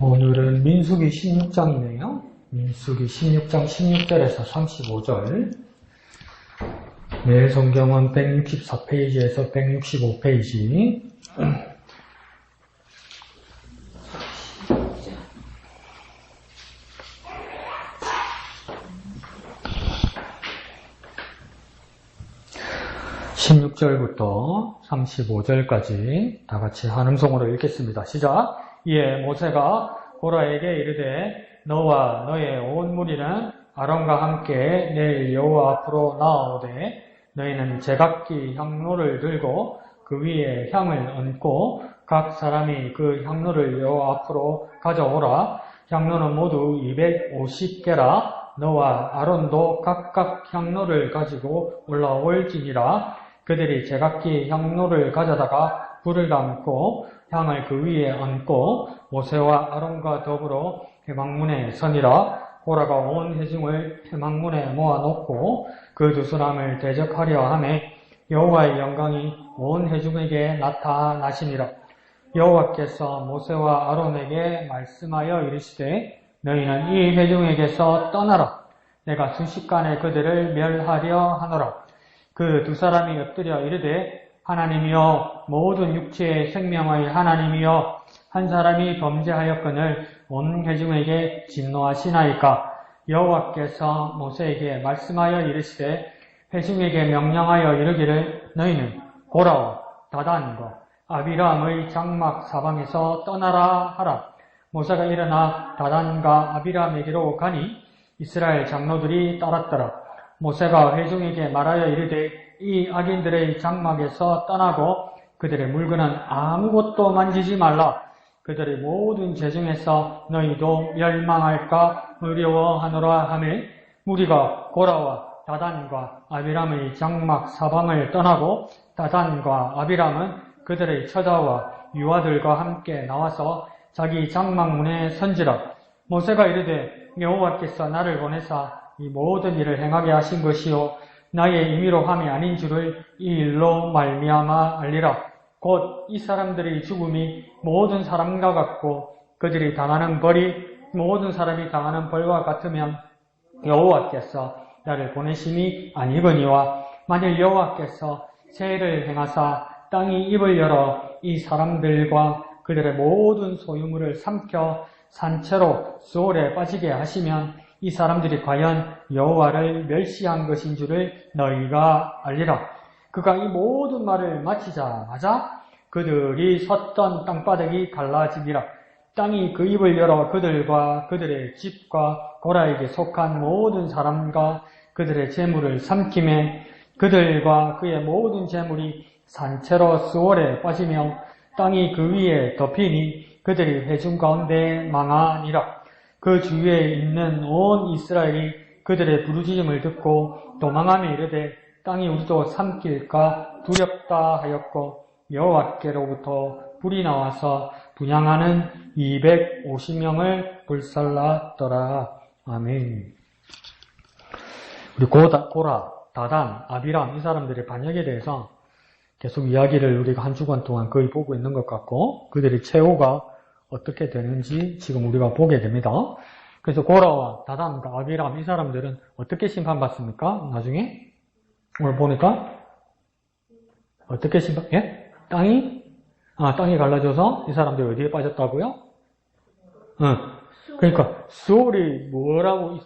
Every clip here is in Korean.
오늘은 민수기 16장이네요. 민수기 16장 16절에서 35절. 매일 성경은 164페이지에서 165페이지. 16절부터 35절까지 다 같이 한음성으로 읽겠습니다. 시작! 이에 모세가 고라에게 이르되 너와 너의 온 무리는 아론과 함께 내일 여호와 앞으로 나아오되 너희는 제각기 향로를 들고 그 위에 향을 얹고 각 사람이 그 향로를 여호와 앞으로 가져오라. 향로는 모두 250개라. 너와 아론도 각각 향로를 가지고 올라올지니라. 그들이 제각기 향로를 가져다가 불을 담고 향을 그 위에 얹고 모세와 아론과 더불어 회막문에 서니라. 고라가 온 회중을 회막문에 모아놓고 그 두 사람을 대적하려 하매 여호와의 영광이 온 회중에게 나타나시니라. 여호와께서 모세와 아론에게 말씀하여 이르시되 너희는 이 회중에게서 떠나라. 내가 순식간에 그들을 멸하려 하노라. 그 두 사람이 엎드려 이르되 하나님이여 모든 육체의 생명의 하나님이여 한 사람이 범죄하였거늘 온 회중에게 진노하시나이까. 여호와께서 모세에게 말씀하여 이르시되 회중에게 명령하여 이르기를 너희는 고라와 다단과 아비람의 장막 사방에서 떠나라 하라. 모세가 일어나 다단과 아비람에게로 가니 이스라엘 장로들이 따랐더라. 모세가 회중에게 말하여 이르되 이 악인들의 장막에서 떠나고 그들의 물건은 아무것도 만지지 말라. 그들의 모든 재중에서 너희도 멸망할까 두려워하노라 하며 무리가 고라와 다단과 아비람의 장막 사방을 떠나고 다단과 아비람은 그들의 처자와 유아들과 함께 나와서 자기 장막문에 선지라. 모세가 이르되 여호와께서 나를 보내사 이 모든 일을 행하게 하신 것이요 나의 임의로 함이 아닌 줄을 이 일로 말미암아 알리라. 곧 이 사람들의 죽음이 모든 사람과 같고 그들이 당하는 벌이 모든 사람이 당하는 벌과 같으면 여호와께서 나를 보내심이 아니거니와 만일 여호와께서 세를 행하사 땅이 입을 열어 이 사람들과 그들의 모든 소유물을 삼켜 산채로 수월에 빠지게 하시면 이 사람들이 과연 여호와를 멸시한 것인 줄을 너희가 알리라. 그가 이 모든 말을 마치자마자 그들이 섰던 땅바닥이 갈라지니라. 땅이 그 입을 열어 그들과 그들의 집과 고라에게 속한 모든 사람과 그들의 재물을 삼키매 그들과 그의 모든 재물이 산채로 수월에 빠지며 땅이 그 위에 덮이니 그들이 회중 가운데 망하니라. 그 주위에 있는 온 이스라엘이 그들의 부르짖음을 듣고 도망하며 이르되 땅이 우리도 삼킬까 두렵다 하였고 여호와께로부터 불이 나와서 분향하는 250명을 불살랐더라. 아멘. 우리 고라, 다단, 아비람 이 사람들의 반역에 대해서 계속 이야기를 우리가 한 주간 동안 거의 보고 있는 것 같고 그들의 최후가 어떻게 되는지 지금 우리가 보게 됩니다. 그래서 고라와 다단과 아비람 이 사람들은 어떻게 심판받습니까? 나중에 오늘 보니까 어떻게 예? 땅이 갈라져서 이 사람들이 어디에 빠졌다고요? 그러니까 수월이 뭐라고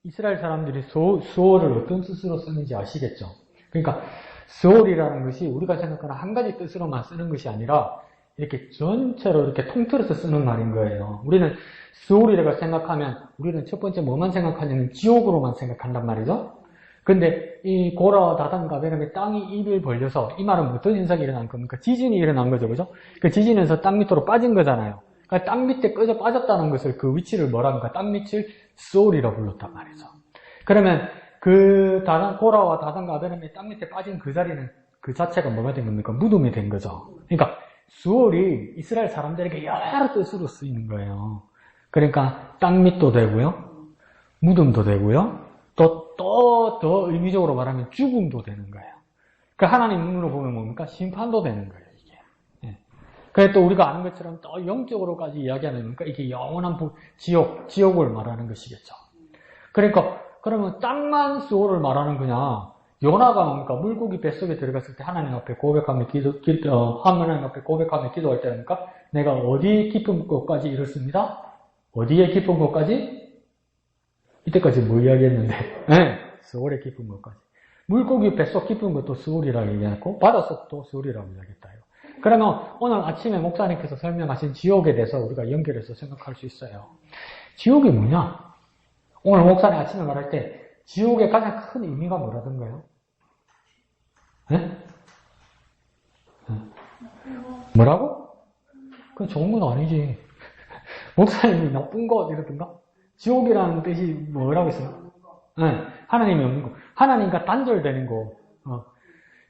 이스라엘 사람들이 수월을 어떤 뜻으로 쓰는지 아시겠죠? 그러니까 수월이라는 것이 우리가 생각하는 한 가지 뜻으로만 쓰는 것이 아니라 이렇게 전체로 이렇게 통틀어서 쓰는 말인 거예요. 우리는 수월이라고 생각하면 우리는 첫 번째 뭐만 생각하냐면 지옥으로만 생각한단 말이죠. 근데 이 고라와 다단과 아비람의 땅이 입을 벌려서 이 말은 어떤 현상이 일어난 겁니까? 지진이 일어난 거죠, 그죠? 그 지진에서 땅 밑으로 빠진 거잖아요. 그러니까 땅 밑에 꺼져 빠졌다는 것을 그 위치를 뭐라 합니까? 땅 밑을 수월이라고 불렀단 말이죠. 그러면 그 고라와 다단과 아비람의 땅 밑에 빠진 그 자리는 그 자체가 뭐가 된 겁니까? 무덤이 된 거죠. 그러니까 수월이 이스라엘 사람들에게 여러 뜻으로 쓰이는 거예요. 그러니까 땅 밑도 되고요, 무덤도 되고요, 또 더 의미적으로 말하면 죽음도 되는 거예요. 그러니까 하나님 눈으로 보면 뭡니까? 심판도 되는 거예요, 이게. 예. 그래 또 우리가 아는 것처럼 또 영적으로까지 이야기하는 거니까 이게 영원한 지옥을 말하는 것이겠죠. 그러니까 그러면 땅만 수호를 말하는 거냐? 요나가 뭡니까? 물고기 뱃속에 들어갔을 때 하나님 앞에 고백하며 하나님 앞에 고백하며 기도할 때니까 내가 어디에 깊은 곳까지 이르렀습니다? 어디에 깊은 곳까지? 이때까지 뭐 이야기했는데? 네, 스월의 깊은 곳까지. 물고기 뱃속 깊은 것도 스월이라고 얘기했고 바닷속도 스월이라고 이야기했다요. 그러면 오늘 아침에 목사님께서 설명하신 지옥에 대해서 우리가 연결해서 생각할 수 있어요. 지옥이 뭐냐? 오늘 목사님 아침에 말할 때 지옥의 가장 큰 의미가 뭐라던가요? 네? 뭐라고? 그건 좋은 건 아니지. 목사님이 나쁜 거 이러던가? 지옥이라는 뜻이 뭐라고 했어요? 네, 하나님이 없는 거. 하나님과 단절되는 거.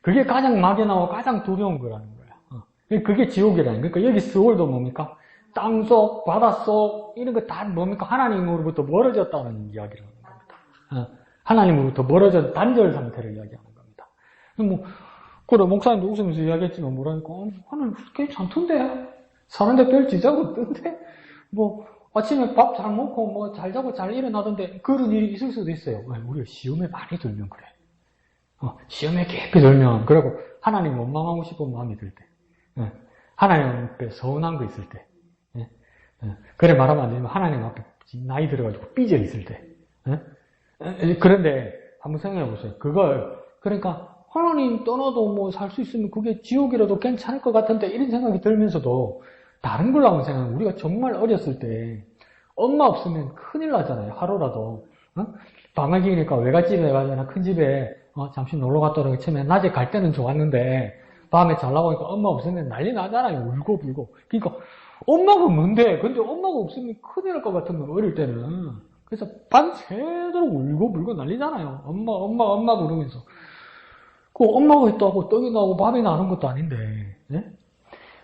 그게 가장 막연하고 가장 두려운 거라는 거야. 그게 지옥이라는 거야. 그러니까 여기 스월도 뭡니까? 땅속, 바닷속 이런 거 다 뭡니까? 하나님으로부터 멀어졌다는 이야기를 하는 겁니다. 하나님으로부터 멀어진 단절 상태를 이야기하는 겁니다. 뭐 그래 목사님도 웃으면서 이야기했지만 뭐라니까 하나님 괜찮던데 사는데 별 지장 없던데 뭐 아침에 밥 잘 먹고 뭐 잘 자고 잘 일어나던데 그런 일이 있을 수도 있어요. 우리가 시험에 많이 들면 그래. 시험에 깊이 들면 그리고 하나님 원망하고 싶은 마음이 들 때, 하나님 앞에 서운한 거 있을 때, 그래 말하면 안 되지만 하나님 앞에 나이 들어가지고 삐져 있을 때, 그런데 한번 생각해 보세요. 그러니까 하나님 떠나도 뭐 살 수 있으면 그게 지옥이라도 괜찮을 것 같은데 이런 생각이 들면서도 다른 걸로 한번 생각하면 우리가 정말 어렸을 때 엄마 없으면 큰일 나잖아요. 하루라도 방학이니까 외갓집에 가거나 큰 집에 잠시 놀러 갔다가 처음에 낮에 갈 때는 좋았는데 밤에 잘 나오니까 엄마 없으면 난리 나잖아요. 울고 불고. 그러니까 엄마가 뭔데? 근데 엄마가 없으면 큰일 날 것 같은 거 어릴 때는. 그래서 밤새도록 울고 불고 난리잖아요. 엄마 부르면서. 그 엄마가 있다고 떡이 나고 밥이 나는 것도 아닌데. 예?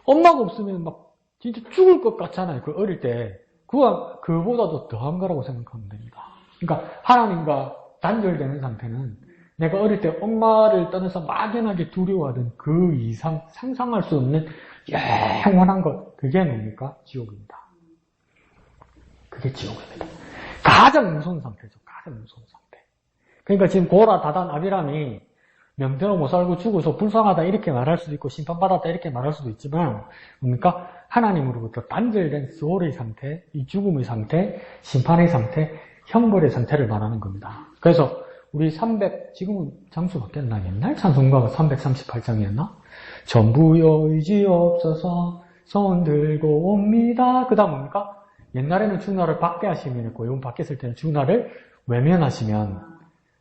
엄마가 없으면 막 진짜 죽을 것 같잖아요. 그 어릴 때. 그보다도 더한 거라고 생각하면 됩니다. 그러니까 하나님과 단절되는 상태는 내가 어릴 때 엄마를 떠나서 막연하게 두려워하던 그 이상 상상할 수 없는 영원한 것. 그게 뭡니까? 지옥입니다. 그게 지옥입니다. 가장 무서운 상태죠. 가장 무서운 상태. 그러니까 지금 고라, 다단, 아비람이 명대로 못 살고 죽어서 불쌍하다 이렇게 말할 수도 있고 심판받았다 이렇게 말할 수도 있지만 뭡니까? 하나님으로부터 단절된 스월의 상태, 이 죽음의 상태, 심판의 상태, 형벌의 상태를 말하는 겁니다. 그래서 우리 지금은 장수 바뀌었나? 옛날 찬송가가 338장이었나? 전부여 의지 없어서 손 들고 옵니다. 그 다음 뭡니까? 옛날에는 주나를 박대하시면 했고 이번 바뀌었을 때는 주나를 외면하시면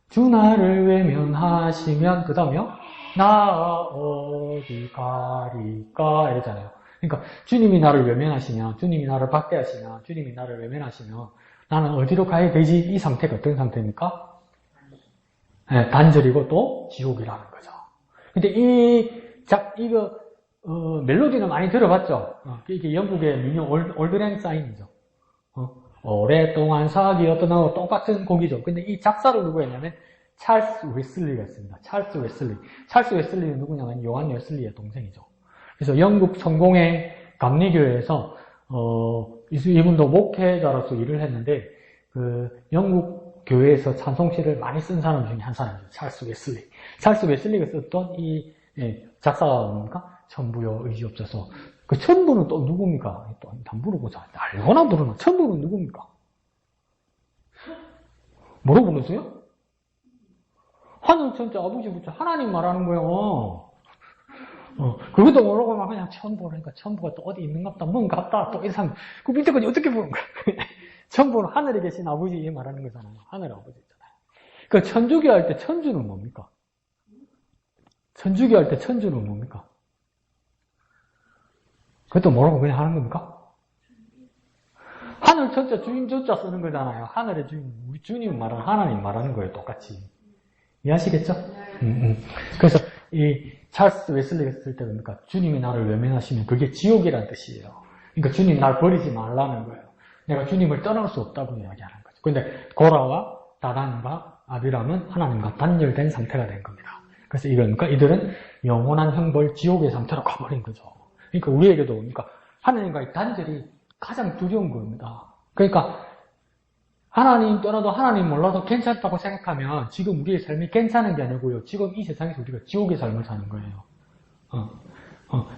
주나를 외면하시면 그 다음에요. 나 어디 가리까 이러잖아요. 그러니까 주님이 나를 외면하시면 주님이 나를 박대하시면 주님이 나를 외면하시면 나는 어디로 가야 되지? 이 상태가 어떤 상태입니까? 네, 단절이고 또 지옥이라는 거죠. 근데 이거 멜로디는 많이 들어봤죠? 이게 영국의 민요 올드랭 사인이죠. 오랫동안 사귀었던 하고 똑같은 곡이죠. 근데 이 작사를 누구 했냐면 찰스 웨슬리가 했습니다. 찰스 웨슬리는 누구냐면 요한 웨슬리의 동생이죠. 그래서 영국 성공의 감리교회에서 이분도 목회자로서 일을 했는데 그 영국 교회에서 찬송시를 많이 쓴 사람 중에 한 사람이죠. 찰스 웨슬리가 썼던 이 작사가 뭡니까? 전부여 의지 없어서. 그 천부는 또 누굽니까? 또 안 부르고자. 알거나 부르나? 천부는 누굽니까? 뭐로 부르세요? 하늘 천자 아버지 붙여 하나님 말하는 거예요. 그것도 모르고 막 그냥 천부라니까 천부가 또 어디 있는 것 같다, 뭔가 같다, 또 이상. 그 밑에까지 어떻게 부르는 거야? 천부는 하늘에 계신 아버지 말하는 거잖아요. 하늘 아버지 있잖아요. 그 천주교 할 때 천주는 뭡니까? 천주교 할 때 천주는 뭡니까? 그것도 모르고 그냥 하는 겁니까? 하늘 천자 주인 조자 쓰는 거잖아요. 하늘의 주인, 우리 주님 말하는 하나님 말하는 거예요. 똑같이. 이해하시겠죠? 그래서 이 찰스 웨슬리가 쓸 때 뭡니까? 주님이 나를 외면하시면 그게 지옥이라는 뜻이에요. 그러니까 주님 날 버리지 말라는 거예요. 내가 주님을 떠날 수 없다고 이야기하는 거죠. 근데 고라와 다단과 아비람은 하나님과 단절된 상태가 된 겁니다. 그래서 이들은 영원한 형벌 지옥의 상태로 가버린 거죠. 그러니까 우리에게도, 그러니까 하나님과의 단절이 가장 두려운 겁니다. 그러니까 하나님 떠나도 하나님 몰라도 괜찮다고 생각하면 지금 우리의 삶이 괜찮은 게 아니고요. 지금 이 세상에서 우리가 지옥의 삶을 사는 거예요.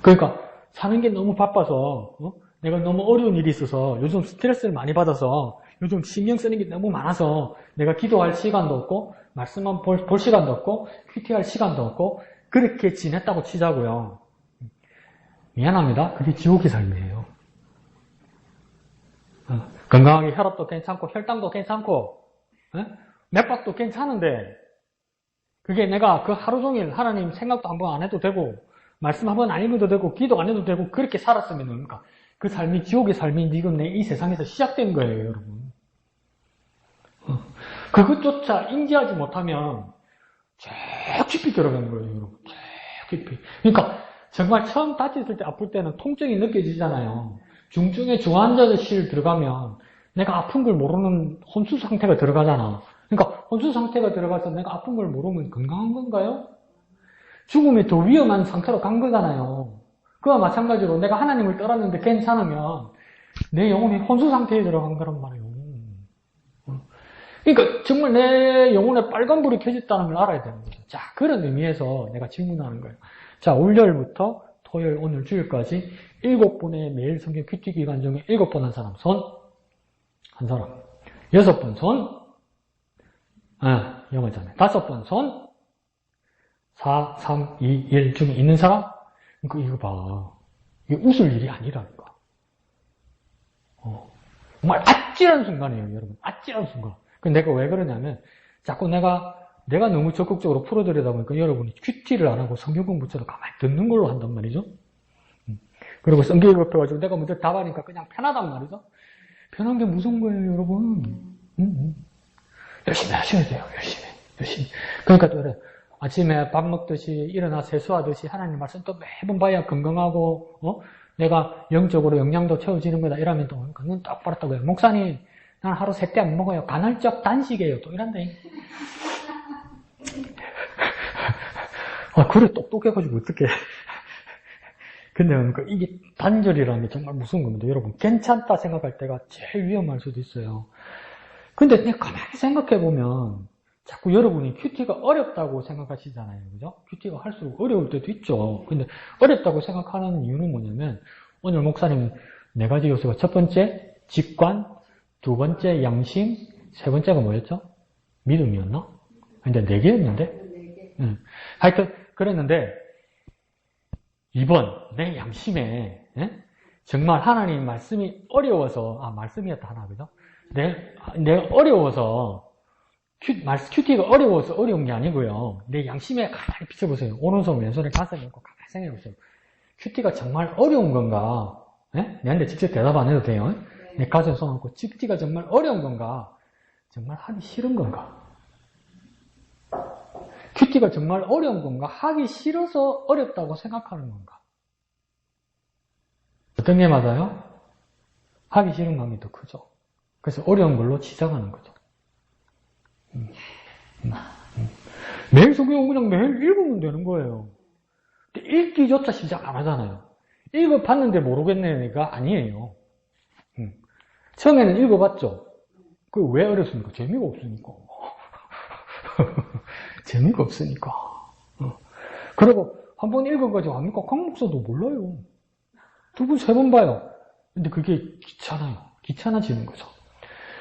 그러니까 사는 게 너무 바빠서 내가 너무 어려운 일이 있어서 요즘 스트레스를 많이 받아서 요즘 신경 쓰는 게 너무 많아서 내가 기도할 시간도 없고 말씀만 볼 시간도 없고 큐티할 시간도 없고 그렇게 지냈다고 치자고요. 미안합니다. 그게 지옥의 삶이에요. 건강하게 혈압도 괜찮고 혈당도 괜찮고 맥박도 괜찮은데 그게 내가 그 하루 종일 하나님 생각도 한번 안 해도 되고 말씀 한번 안 읽어도 되고 기도 안 해도 되고 그렇게 살았으면 그러니까 그 삶이 지옥의 삶이 지금 내 이 세상에서 시작된 거예요, 여러분. 그것조차 인지하지 못하면 쭉 깊이 들어가는 거예요, 여러분. 쭉 깊이. 그러니까 정말 처음 다쳤을 때 아플 때는 통증이 느껴지잖아요. 중증의 중환자실 들어가면 내가 아픈 걸 모르는 혼수 상태가 들어가잖아. 그러니까 혼수 상태가 들어가서 내가 아픈 걸 모르면 건강한 건가요? 죽음이 더 위험한 상태로 간 거잖아요. 그와 마찬가지로 내가 하나님을 떠났는데 괜찮으면 내 영혼이 혼수 상태에 들어간 거란 말이에요. 그러니까 정말 내 영혼에 빨간불이 켜졌다는 걸 알아야 되는 거죠. 자, 그런 의미에서 내가 질문하는 거예요. 자, 월요일부터 토요일, 오늘 주일까지 7번의 매일 성경 큐티 기간 중에 7번 한 사람 손, 한 사람. 6번 손, 영어잖아요. 5번 손, 4, 3, 2, 1 중에 있는 사람? 이거 봐. 이게 웃을 일이 아니라니까. 정말 아찔한 순간이에요, 여러분. 아찔한 순간. 내가 왜 그러냐면, 자꾸 내가 너무 적극적으로 풀어드리다 보니까 여러분이 큐티를 안 하고 성경 공부처럼 가만히 듣는 걸로 한단 말이죠. 그리고 성경 접해가지고 내가 먼저 답하니까 그냥 편하단 말이죠. 편한 게 무서운 거예요, 여러분. 열심히 하셔야 돼요, 열심히. 그러니까 또 그래. 아침에 밥 먹듯이 일어나 세수하듯이 하나님 말씀 또 매번 봐야 건강하고 내가 영적으로 영양도 채워지는 거다 이러면 또 눈 똑바로 뜨고요. 목사님 난 하루 3끼 안 먹어요. 간헐적 단식이에요. 또 이런데. 그래 똑똑해가지고 어떡해. 근데 그러니까 이게 단절이라는 게 정말 무서운 겁니다. 여러분 괜찮다 생각할 때가 제일 위험할 수도 있어요. 근데 내가 가만히 생각해보면 자꾸 여러분이 큐티가 어렵다고 생각하시잖아요. 그죠? 큐티가 할수록 어려울 때도 있죠. 근데 어렵다고 생각하는 이유는 뭐냐면 오늘 목사님 4가지 요소가 첫 번째 직관, 두 번째 양심, 세 번째가 뭐였죠? 믿음이었나? 근데 4개였는데? 하여튼 그랬는데 2번 내 양심에 정말 하나님 말씀이 어려워서 말씀이었다 하나 그죠? 내가 어려워서 큐티가 어려워서 어려운 게 아니고요. 내 양심에 가만히 비춰보세요. 오른손 왼손에 가슴에 놓고 가만히 생각해보세요. 큐티가 정말 어려운 건가? 내한테 직접 대답 안 해도 돼요. 내 가슴에 손 얹고 큐티가 정말 어려운 건가? 정말 하기 싫은 건가? 큐티가 정말 어려운 건가? 하기 싫어서 어렵다고 생각하는 건가? 어떤 게 맞아요? 하기 싫은 감이 더 크죠. 그래서 어려운 걸로 치장하는 거죠. 매일 성경 그냥 매일 읽으면 되는 거예요. 읽기조차 시작 안 하잖아요. 읽어봤는데 모르겠네가 아니에요. 처음에는 읽어봤죠. 그 왜 어렵습니까? 재미가 없으니까. 재미가 없으니까. 그리고 한 번 읽어가지고 합니까? 강목사도 몰라요. 2번, 3번 봐요. 근데 그게 귀찮아요. 귀찮아지는 거죠.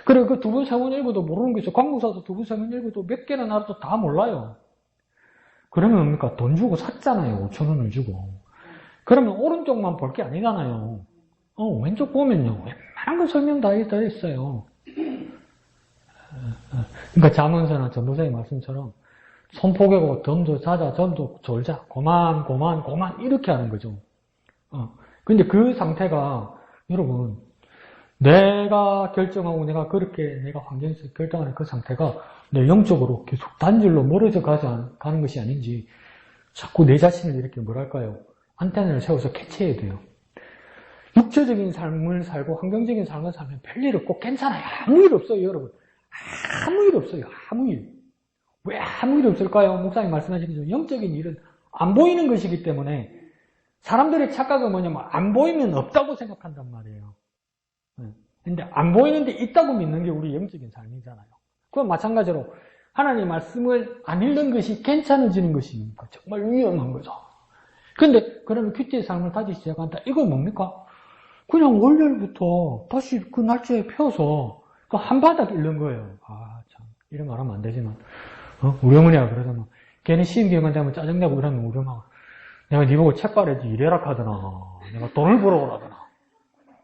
그리고 그 2번, 3번 읽어도 모르는 게 있어요. 강목사도 2번, 3번 읽어도 몇 개는 알아도 다 몰라요. 그러면 뭡니까? 돈 주고 샀잖아요. 5,000원을 주고. 그러면 오른쪽만 볼 게 아니잖아요. 왼쪽 보면요. 웬만한 거 설명 다 있어요. 그러니까 자문서나 전도사의 말씀처럼 손포개고 덤도 자자, 점도 졸자, 고만 이렇게 하는 거죠. 근데 그 상태가 여러분 내가 결정하고 내가 그렇게 내가 환경에서 결정하는 그 상태가 내 영적으로 계속 단절로 멀어져 가는 것이 아닌지 자꾸 내 자신을 이렇게 뭐랄까요? 안테나를 세워서 캐치해야 돼요. 육체적인 삶을 살고 환경적인 삶을 살면 별일 없고 괜찮아요. 아무 일 없어요, 여러분. 아무 일 없어요. 아무 일. 왜 아무 일 없을까요? 목사님 말씀하신 것처럼 영적인 일은 안 보이는 것이기 때문에 사람들의 착각은 뭐냐면 안 보이면 없다고 생각한단 말이에요. 근데 안 보이는데 있다고 믿는 게 우리 영적인 삶이잖아요. 그건 마찬가지로 하나님의 말씀을 안 읽는 것이 괜찮아지는 것이니까 정말 위험한 거죠. 그런데 그러면 큐티의 삶을 다시 시작한다. 이건 뭡니까? 그냥 월요일부터 다시 그 날짜에 펴서 그 한 바닥 읽는 거예요. 아, 참. 이런 말 하면 안 되지만. 우리 어머니가 그러잖아. 걔네 시험 기간 되면 짜증내고 이러면 우리 엄마가 내가 네 보고 책 빨아야지 이래라 하더나. 내가 돈을 벌어 오라더나.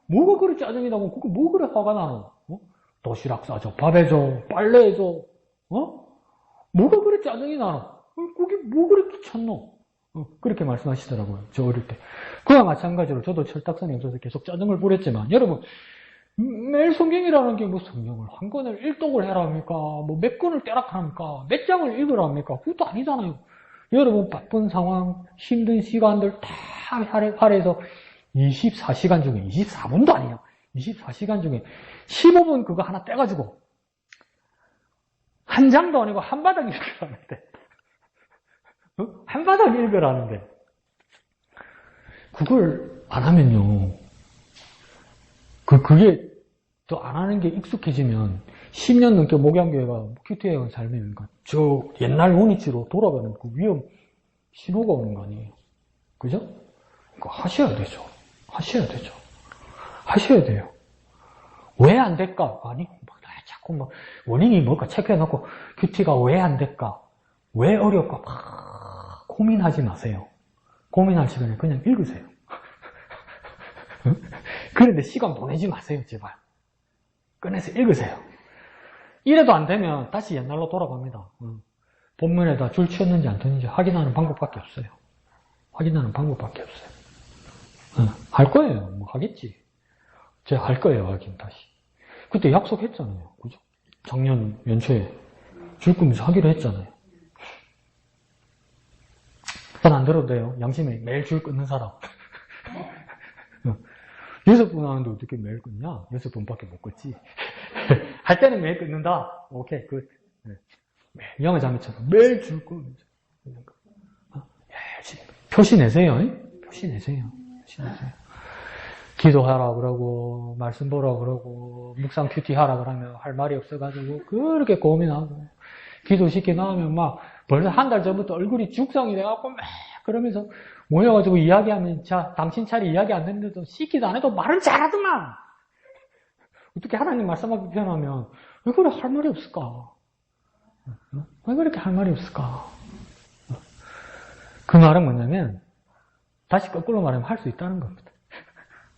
뭐가 그리 짜증이 나고 그거 뭐 그래 화가 나노? 도시락 싸줘, 밥 해줘, 빨래 해줘. 뭐가 그리 짜증이 나노? 그게 뭐 그리 귀찮노? 그렇게 말씀하시더라고요. 저 어릴 때. 그와 마찬가지로 저도 철딱선이 없어서 계속 짜증을 부렸지만 여러분 매일 성경이라는 게 뭐 성경을 한 권을 일독을 해라 합니까? 뭐 몇 권을 떼라 합니까? 몇 장을 읽으라 합니까? 그것도 아니잖아요. 여러분 바쁜 상황, 힘든 시간들 다 할애해서 24시간 중에 24분도 아니에요. 24시간 중에 15분 그거 하나 떼가지고 한 장도 아니고 한 바닥 읽으라는데 한 바닥 읽으라는데 그걸 안 하면요. 그게 또 안 하는 게 익숙해지면 10년 넘게 목양교회가 큐티해온 삶이니까 저 옛날 원위치로 돌아가는 그 위험 신호가 오는 거 아니에요. 그죠? 그거 하셔야 되죠. 하셔야 되죠. 하셔야 돼요. 왜 안 될까? 아니, 자꾸 막 원인이 뭘까 체크해놓고 큐티가 왜 안 될까? 왜 어려울까? 막 고민하지 마세요. 고민할 시간에 그냥 읽으세요. 그런데 시간 보내지 마세요, 제발. 꺼내서 읽으세요. 이래도 안 되면 다시 옛날로 돌아갑니다. 본문에다 줄 치었는지 안 쳤는지 확인하는 방법밖에 없어요. 확인하는 방법밖에 없어요. 할 거예요. 뭐 하겠지. 제가 할 거예요, 확인 다시. 그때 약속했잖아요. 그죠? 작년 연초에 줄 거면서 하기로 했잖아요. 전 안 들어도 돼요. 양심에 매일 줄 끊는 사람. 6분 하는데 어떻게 매일 끊냐? 6분밖에 못 끊지. 할 때는 매일 끊는다. 오케이, 굿. 영어 장면처럼 매일 줄 끊는다. 표시 내세요. 표시 내세요. 표시 내세요. 기도하라 그러고, 말씀 보라 그러고, 묵상 큐티 하라 그러면 할 말이 없어가지고, 그렇게 고민하고, 기도시켜 나오면 막, 벌써 한 달 전부터 얼굴이 죽상이 돼갖고, 막, 그러면서 모여가지고 이야기하면, 자, 당신 차례 이야기 안 됐는데도, 시키도 안 해도 말은 잘하더만! 어떻게 하나님 말씀하고 표현하면, 왜 그래 할 말이 없을까? 왜 그렇게 할 말이 없을까? 그 말은 뭐냐면, 다시 거꾸로 말하면 할 수 있다는 겁니다.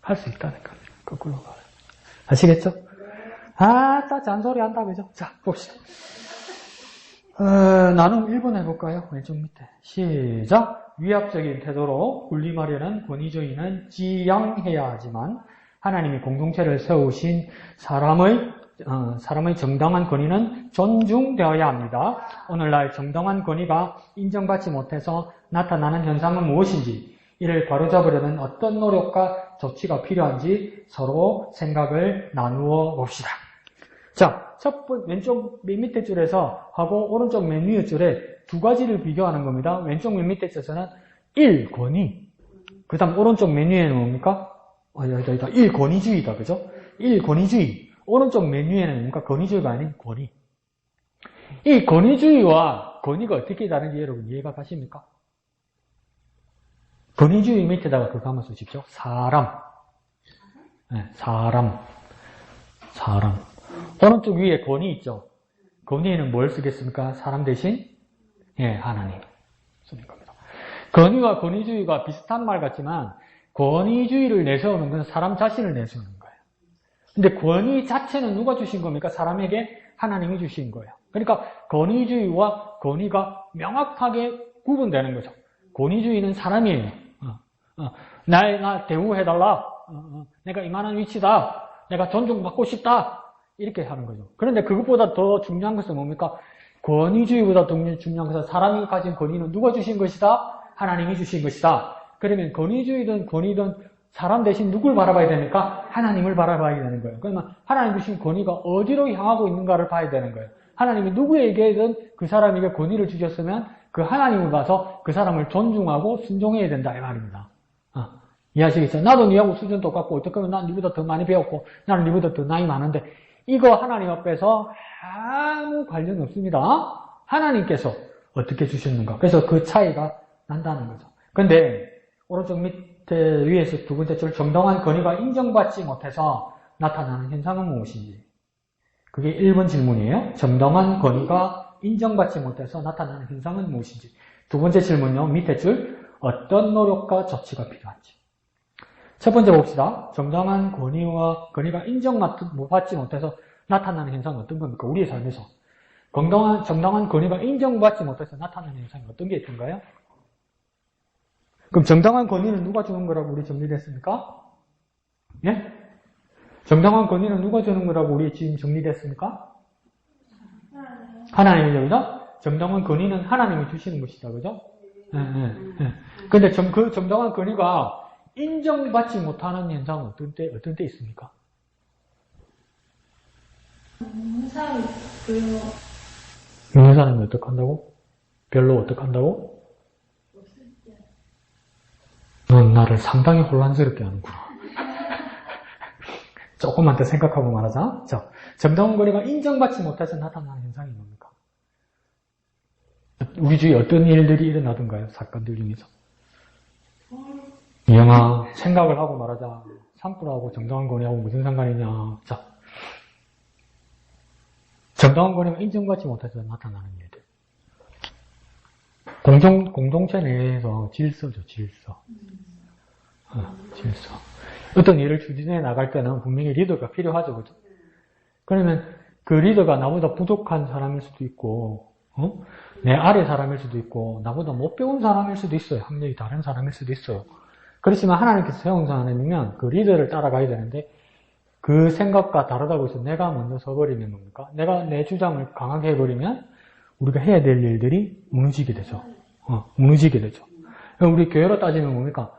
할 수 있다는 겁니다. 거꾸로 말하면. 아시겠죠? 아따, 잔소리 한다, 그죠? 자, 봅시다. 나눔 1번 해볼까요? 왼쪽 밑에. 시작! 위압적인 태도로 군림하려는 권위주의는 지양해야 하지만 하나님이 공동체를 세우신 사람의 정당한 권위는 존중되어야 합니다. 오늘날 정당한 권위가 인정받지 못해서 나타나는 현상은 무엇인지 이를 바로잡으려는 어떤 노력과 조치가 필요한지 서로 생각을 나누어 봅시다. 자, 왼쪽 맨 밑에 줄에서 하고 오른쪽 맨 위에 줄에 두 가지를 비교하는 겁니다. 왼쪽 맨 밑에 줄에서는 1. 권위. 그 다음 오른쪽 맨 위에는 뭡니까? 여기다 1. 권위주의다. 그죠? 1. 권위주의. 오른쪽 맨 위에는 뭡니까? 권위주의가 아닌 권위. 이 권위주의와 권위가 어떻게 다른지 여러분 이해가 가십니까? 권위주의 밑에다가 그거 한번 쓰십시오. 사람. 네, 사람. 오른쪽 위에 권위 있죠? 권위에는 뭘 쓰겠습니까? 사람 대신? 예, 하나님. 쓰는 겁니다. 권위와 권위주의가 비슷한 말 같지만, 권위주의를 내세우는 건 사람 자신을 내세우는 거예요. 근데 권위 자체는 누가 주신 겁니까? 사람에게 하나님이 주신 거예요. 그러니까 권위주의와 권위가 명확하게 구분되는 거죠. 권위주의는 사람이에요. 나 대우해달라. 내가 이만한 위치다. 내가 존중받고 싶다. 이렇게 하는 거죠. 그런데 그것보다 더 중요한 것은 뭡니까? 권위주의보다 더 중요한 것은 사람이 가진 권위는 누가 주신 것이다? 하나님이 주신 것이다. 그러면 권위주의든 권위든 사람 대신 누굴 바라봐야 됩니까? 하나님을 바라봐야 되는 거예요. 그러면 하나님 주신 권위가 어디로 향하고 있는가를 봐야 되는 거예요. 하나님이 누구에게든 그 사람에게 권위를 주셨으면 그 하나님을 봐서 그 사람을 존중하고 순종해야 된다 이 말입니다. 이해하시겠죠? 나도 니하고 수준 똑같고 어떻게 하면 난 니보다 더 많이 배웠고 나는 니보다 더 나이 많은데 이거 하나님 앞에서 아무 관련 없습니다. 하나님께서 어떻게 주셨는가. 그래서 그 차이가 난다는 거죠. 근데 오른쪽 밑에 위에서 두 번째 줄 정당한 권위가 인정받지 못해서 나타나는 현상은 무엇인지. 그게 1번 질문이에요. 정당한 권위가 인정받지 못해서 나타나는 현상은 무엇인지. 두 번째 질문요. 밑에 줄 어떤 노력과 조치가 필요한지. 첫 번째 봅시다. 정당한 권위가 인정받지 못해서 나타나는 현상은 어떤 겁니까? 우리의 삶에서. 정당한 권위가 인정받지 못해서 나타나는 현상이 어떤 게 있던가요? 그럼 정당한 권위는 누가 주는 거라고 우리 정리됐습니까? 예? 정당한 권위는 누가 주는 거라고 우리 지금 정리됐습니까? 하나님이죠, 그죠? 정당한 권위는 하나님이 주시는 것이다, 그죠? 근데 그 정당한 권위가 인정받지 못하는 현상은 어떤 때 있습니까? 있는 사람이 어떻게 한다고? 별로 어떻게 한다고? 넌 나를 상당히 혼란스럽게 하는구나. 조금만 더 생각하고 말하자. 자, 정당한 권위가 인정받지 못해서 나타나는 현상이 뭡니까? 우리 주위에 어떤 일들이 일어나던가요? 사건들 중에서. 이영아, 생각을 하고 말하자. 산불하고 정당한 권위하고 무슨 상관이냐. 자, 정당한 권위가 인정받지 못해서 나타나는 일들. 공동체 내에서 질서죠, 질서. 질서. 어떤 일을 추진해 나갈 때는 분명히 리더가 필요하죠, 그죠? 그러면 그 리더가 나보다 부족한 사람일 수도 있고, 내 아래 사람일 수도 있고, 나보다 못 배운 사람일 수도 있어요. 학력이 다른 사람일 수도 있어요. 그렇지만 하나님께서 세운 사람이면 그 리더를 따라가야 되는데, 그 생각과 다르다고 해서 내가 먼저 서버리면 뭡니까? 내가 내 주장을 강하게 해버리면 우리가 해야 될 일들이 무너지게 되죠. 무너지게 되죠. 우리 교회로 따지면 뭡니까?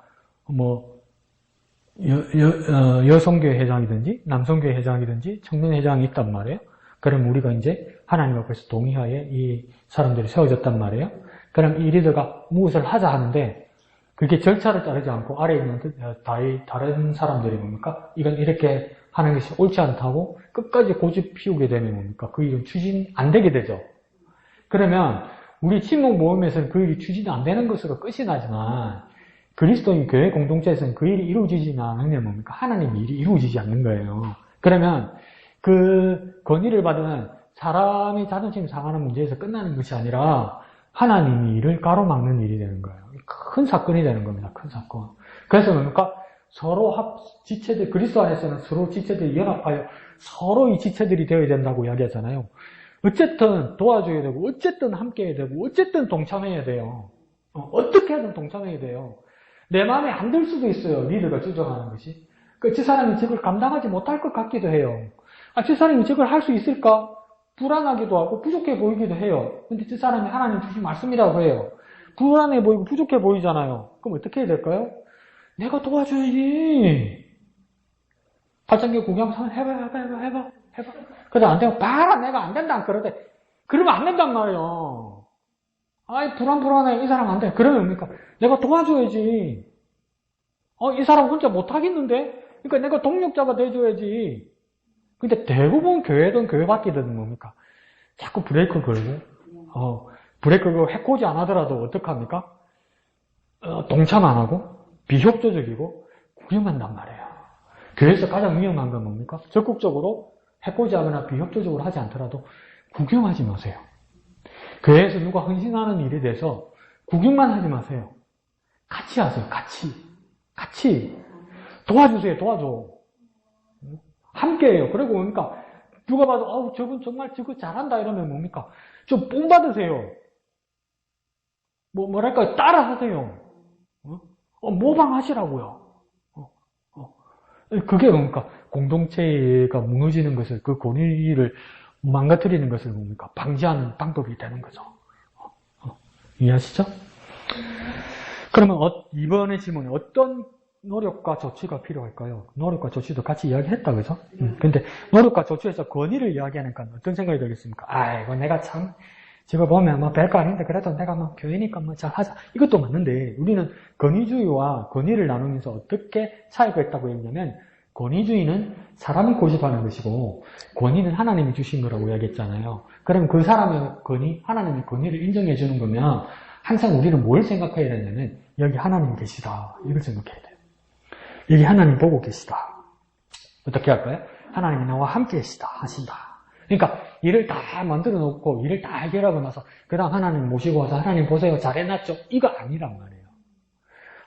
여성교회 회장이든지 남성교회 회장이든지 청년회장이 있단 말이에요. 그럼 우리가 이제 하나님 앞에서 동의하에 이 사람들이 세워졌단 말이에요. 그럼 이 리더가 무엇을 하자 하는데 그게 절차를 따르지 않고 아래에 있는 다른 사람들이 뭡니까? 이건 이렇게 하는 것이 옳지 않다고 끝까지 고집 피우게 되면 뭡니까? 그 일은 추진 안 되게 되죠. 그러면 우리 친목 모임에서는 그 일이 추진이 안 되는 것으로 끝이 나지만 그리스도인 교회 공동체에서는 그 일이 이루어지지 않으면 뭡니까? 하나님 일이 이루어지지 않는 거예요. 그러면 그 권위를 받으면 사람의 자존심 상하는 문제에서 끝나는 것이 아니라 하나님이 일을 가로막는 일이 되는 거예요. 큰 사건이 되는 겁니다. 큰 사건. 그래서 뭡니까? 서로 지체들, 그리스도 안에서는 서로 지체들이 연합하여 서로 이 지체들이 되어야 된다고 이야기하잖아요. 어쨌든 도와줘야 되고, 어쨌든 함께해야 되고, 어쨌든 동참해야 돼요. 어떻게 하든 동참해야 돼요. 내 마음에 안 들 수도 있어요. 리더가 주장하는 것이. 저 사람이 저걸 감당하지 못할 것 같기도 해요. 저 사람이 저걸 할 수 있을까? 불안하기도 하고 부족해 보이기도 해요. 근데 저 사람이 하나님 주신 말씀이라고 해요. 불안해 보이고 부족해 보이잖아요. 그럼 어떻게 해야 될까요? 내가 도와줘야지. 발전기 구경 해봐. 그래도 안 되면 봐라 내가 안 된다 그러대. 그러면 안 된단 말이에요. 아이 불안해 이 사람 안 돼. 그러면 뭡니까? 내가 도와줘야지. 이 사람 혼자 못 하겠는데? 그러니까 내가 동력자가 돼줘야지. 근데 대부분 교회든 교회 밖이든 뭡니까? 자꾸 브레이크 걸고, 브레이크 걸고 해코지 안 하더라도 어떡합니까? 동참 안 하고, 비협조적이고, 구경한단 말이에요. 교회에서 가장 위험한 건 뭡니까? 적극적으로 해코지 하거나 비협조적으로 하지 않더라도 구경하지 마세요. 교회에서 누가 헌신하는 일에 대해서 구경만 하지 마세요. 같이 하세요, 같이. 도와주세요, 도와줘. 함께해요. 그리고 뭡니까? 누가 봐도, 저분 정말 저거 잘한다 이러면 뭡니까? 좀 뽕받으세요. 뭐랄까, 따라 하세요. 모방하시라고요. 그게 뭡니까? 공동체가 무너지는 것을, 그 권위를 망가뜨리는 것을 뭡니까? 방지하는 방법이 되는 거죠. 이해하시죠? 그러면 이번의 질문에 어떤 노력과 조치가 필요할까요? 노력과 조치도 같이 이야기했다, 그죠? 근데 노력과 조치에서 권위를 이야기하니까 어떤 생각이 들겠습니까? 이거 내가 참 집에 보면 뭐 별거 아닌데 그래도 내가 뭐 교회니까 뭐 잘하자. 이것도 맞는데 우리는 권위주의와 권위를 나누면서 어떻게 차이가 있다고 했냐면 권위주의는 사람을 고집하는 것이고 권위는 하나님이 주신 거라고 이야기했잖아요. 그럼 그 사람의 권위, 하나님의 권위를 인정해 주는 거면 항상 우리는 뭘 생각해야 되냐면 여기 하나님 계시다. 이걸 생각해야 돼요. 여기 하나님 보고 계시다. 어떻게 할까요? 하나님이 나와 함께 계시다. 하신다. 그러니까 일을 다 만들어 놓고 일을 다 해결하고 나서 그 다음 하나님 모시고 와서 하나님 보세요. 잘해놨죠? 이거 아니란 말이에요.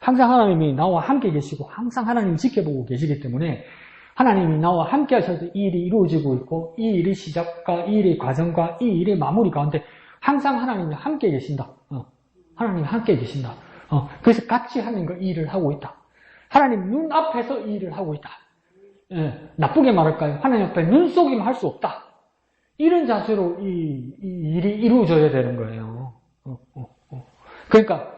항상 하나님이 나와 함께 계시고 항상 하나님 지켜보고 계시기 때문에 하나님이 나와 함께 하셔서 이 일이 이루어지고 있고 이 일의 시작과 이 일의 과정과 이 일의 마무리 가운데 항상 하나님이 함께 계신다. 하나님이 함께 계신다. 그래서 같이 하나님과 이 일을 하고 있다. 하나님 눈앞에서 이 일을 하고 있다. 나쁘게 말할까요? 하나님 앞에 눈속임을 할 수 없다. 이런 자세로 이 일이 이루어져야 되는 거예요. 그러니까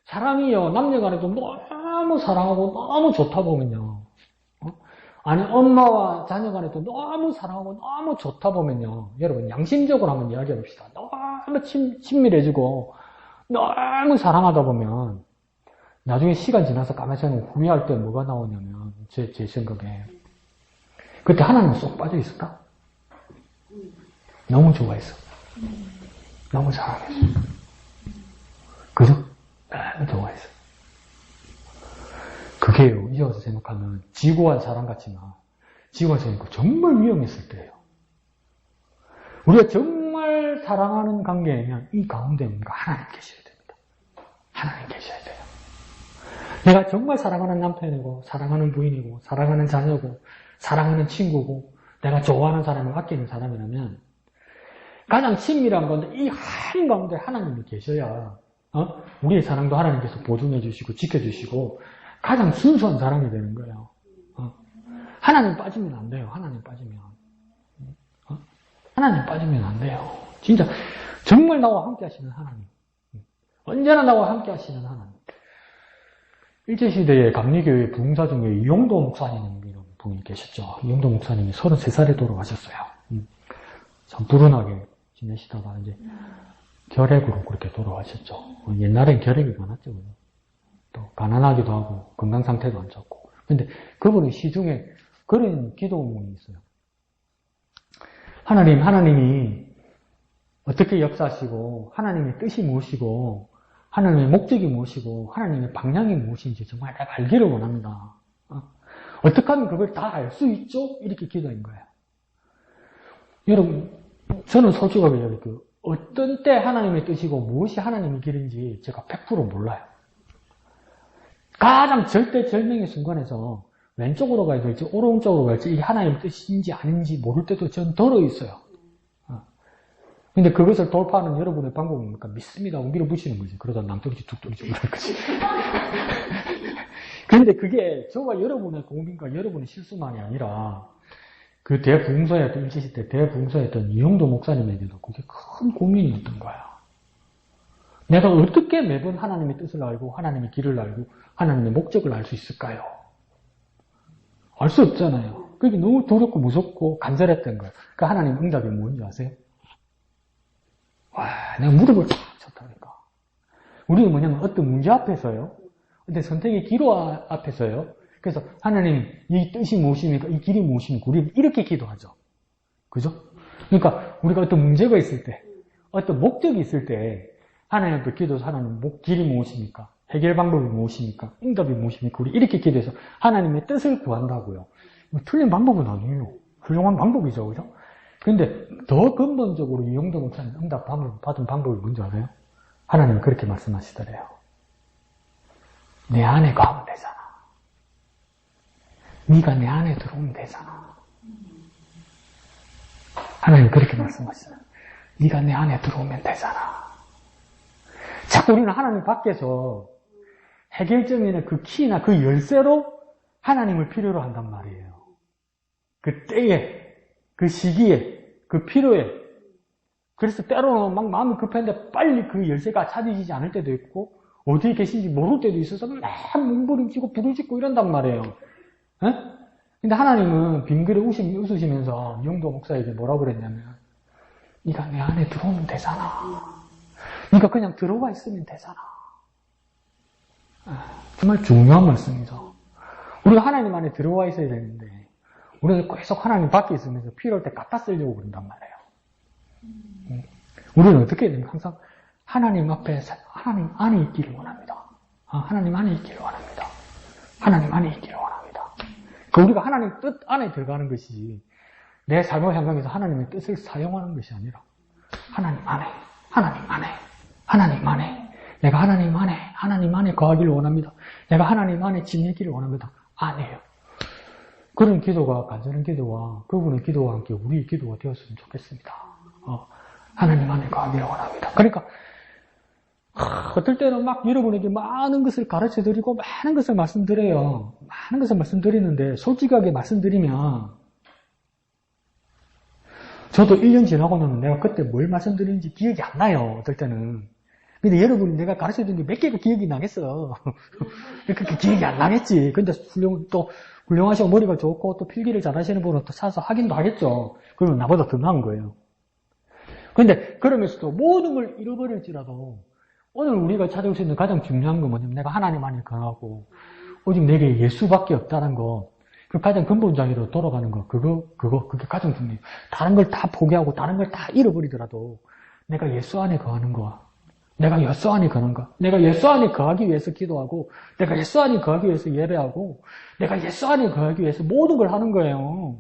사람이요 남녀간에도 너무 사랑하고 너무 좋다 보면요. 아니 엄마와 자녀간에도 너무 사랑하고 너무 좋다 보면요. 여러분 양심적으로 한번 이야기해 봅시다. 너무 친밀해지고 너무 사랑하다 보면 나중에 시간 지나서 가만히 후회할 때 뭐가 나오냐면 제 생각에 그때 하나님 쏙 빠져 있을까? 너무 좋아했어. 너무 사랑했어. 그죠? 너무 좋아했어. 그게요, 이어서 생각하면 지고한 사랑 같지만 지고한 사랑이 정말 위험했을 때예요. 우리가 정말 사랑하는 관계면 이 가운데 뭔가 하나님 계셔야 됩니다. 하나님 계셔야 돼요. 내가 정말 사랑하는 남편이고 사랑하는 부인이고 사랑하는 자녀고 사랑하는 친구고 내가 좋아하는 사람을 아끼는 사람이라면 가장 친밀한 건데 이 한 가운데 하나님이 계셔야 우리의 사랑도 하나님께서 보증해 주시고 지켜주시고 가장 순수한 사랑이 되는 거예요. 하나님 빠지면 안 돼요. 하나님 빠지면. 하나님 빠지면 안 돼요. 진짜 정말 나와 함께 하시는 하나님. 언제나 나와 함께 하시는 하나님. 일제시대의 감리교회 부흥사 중에 이용도 목사님이라는 분이 계셨죠. 이용도 목사님이 33살에 돌아가셨어요. 참 불운하게 지내시다가 이제 결핵으로 그렇게 돌아가셨죠. 옛날엔 결핵이 많았죠. 또 가난하기도 하고 건강 상태도 안 좋고. 근데 그분의 시중에 그런 기도문이 있어요. 하나님이 어떻게 역사하시고 하나님의 뜻이 무엇이고 하나님의 목적이 무엇이고 하나님의 방향이 무엇인지 정말 내가 알기를 원합니다. 어떻게 하면 그걸 다 알 수 있죠? 이렇게 기도한 거예요. 여러분, 저는 솔직하게 얘기해요. 어떤 때 하나님의 뜻이고 무엇이 하나님의 길인지 제가 100% 몰라요. 가장 절대절명의 순간에서 왼쪽으로 가야 될지 오른쪽으로 갈지 이게 하나님의 뜻인지 아닌지 모를 때도 전 덜어 있어요. 근데 그것을 돌파하는 여러분의 방법은 뭡니까? 믿습니다 하고 밀어붙이는 거지. 그러다 남떨어지 툭떨어지 그럴 거지. 그런데 그게 저와 여러분의 고민과 여러분의 실수만이 아니라 그 대부흥사였던 일제시대 대부흥사였던 이용도 목사님에게도 그게 큰 고민이었던 거예요. 내가 어떻게 매번 하나님의 뜻을 알고 하나님의 길을 알고 하나님의 목적을 알 수 있을까요? 알 수 없잖아요. 그게 너무 두렵고 무섭고 간절했던 거예요. 그 하나님 응답이 뭔지 아세요? 와, 내가 무릎을 탁 쳤다니까. 우리는 뭐냐면 어떤 문제 앞에서요. 어떤 선택의 기로 앞에서요. 그래서 하나님 이 뜻이 무엇입니까? 이 길이 무엇입니까? 우리는 이렇게 기도하죠. 그죠? 그러니까 우리가 어떤 문제가 있을 때 어떤 목적이 있을 때 하나님 앞에 기도해서 하나님 길이 무엇입니까? 해결 방법이 무엇입니까? 응답이 무엇입니까? 우리 이렇게 기도해서 하나님의 뜻을 구한다고요. 틀린 방법은 아니에요. 훌륭한 방법이죠. 그죠? 근데 더 근본적으로 이용도 목사님 응답 받은 방법이 뭔지 알아요? 하나님은 그렇게 말씀하시더래요. 내 안에 가면 되잖아. 네가 내 안에 들어오면 되잖아. 하나님 그렇게 말씀하시잖아요. 네가 내 안에 들어오면 되잖아. 자꾸 우리는 하나님 밖에서 해결점이나 그 키나 그 열쇠로 하나님을 필요로 한단 말이에요. 그 때에, 그 시기에, 그 필요에. 그래서 때로는 막 마음이 급한데 빨리 그 열쇠가 찾아지지 않을 때도 있고 어디에 계신지 모를 때도 있어서 막 몸부림치고 부르짖고 이런단 말이에요. 에? 근데 하나님은 빙그레 웃으시면서 이용도 목사에게 뭐라고 그랬냐면 네가 내 안에 들어오면 되잖아. 네가 그냥 들어와 있으면 되잖아. 정말 중요한 말씀이죠. 우리가 하나님 안에 들어와 있어야 되는데 우리가 계속 하나님 밖에 있으면서 필요할 때 갖다 쓰려고 그런단 말이에요. 우리는 어떻게 해야 됩니까? 항상 하나님 앞에 하나님 안에 있기를 원합니다. 하나님 안에 있기를 원합니다. 하나님 안에 있기를 원합니다. 우리가 하나님 뜻 안에 들어가는 것이 내 삶을 향해서 하나님의 뜻을 사용하는 것이 아니라 하나님 안에, 하나님 안에, 하나님 안에 내가 하나님 안에 거하기를 원합니다. 내가 하나님 안에 지내기를 원합니다. 아니에요. 그런 기도가 간절한 기도와 그분의 기도와 함께 우리의 기도가 되었으면 좋겠습니다. 하나님 안에 거하기를 원합니다. 그러니까 어떨 때는 막 여러분에게 많은 것을 가르쳐드리고 많은 것을 말씀드려요. 많은 것을 말씀드리는데 솔직하게 말씀드리면 저도 1년 지나고 나면 내가 그때 뭘 말씀드리는지 기억이 안 나요. 어떨 때는. 근데 여러분이 내가 가르쳐드린 게 몇 개가 기억이 나겠어. 그렇게 기억이 안 나겠지. 근데 훌륭하시고 머리가 좋고 또 필기를 잘하시는 분은 또 찾아서 확인도 하겠죠. 그러면 나보다 더 나은 거예요. 근데 그러면서도 모든 걸 잃어버릴지라도 오늘 우리가 찾아올 수 있는 가장 중요한 건 뭐냐면 내가 하나님 안에 거하고 오직 내게 예수밖에 없다는 거, 그 가장 근본적으로 돌아가는 거, 그게 가장 중요해요. 다른 걸 다 포기하고 다른 걸 다 잃어버리더라도 내가 예수 안에 거하는 거, 내가 예수 안에 거하는 거, 내가 예수 안에 거하기 위해서 기도하고, 내가 예수 안에 거하기 위해서 예배하고, 내가 예수 안에 거하기 위해서 모든 걸 하는 거예요.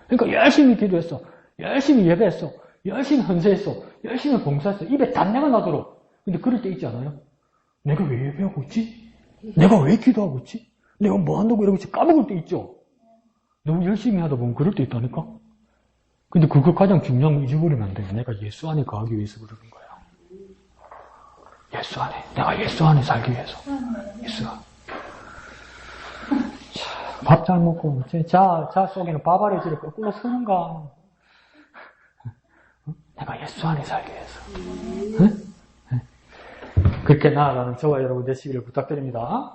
그러니까 열심히 기도했어, 열심히 예배했어, 열심히 헌세했어, 열심히 봉사했어, 입에 단내가 나도록. 근데 그럴 때 있지 않아요? 내가 왜 예배하고 있지? 내가 왜 기도하고 있지? 내가 뭐 한다고 이러고 있지? 까먹을 때 있죠? 너무 열심히 하다 보면 그럴 때 있다니까? 근데 그거 가장 중요한 거 잊어버리면 안 돼요. 내가 예수 안에 거하기 위해서 그러는 거예요. 예수 안에. 내가 예수 안에 살기 위해서. 예수 안에. 밥 잘 먹고, 자 속에는 밥알이지를 거꾸로 쓰는가? 내가 예수 안에 살기 위해서. 응? 그렇게 나아가는 저와 여러분 되시기를 부탁드립니다.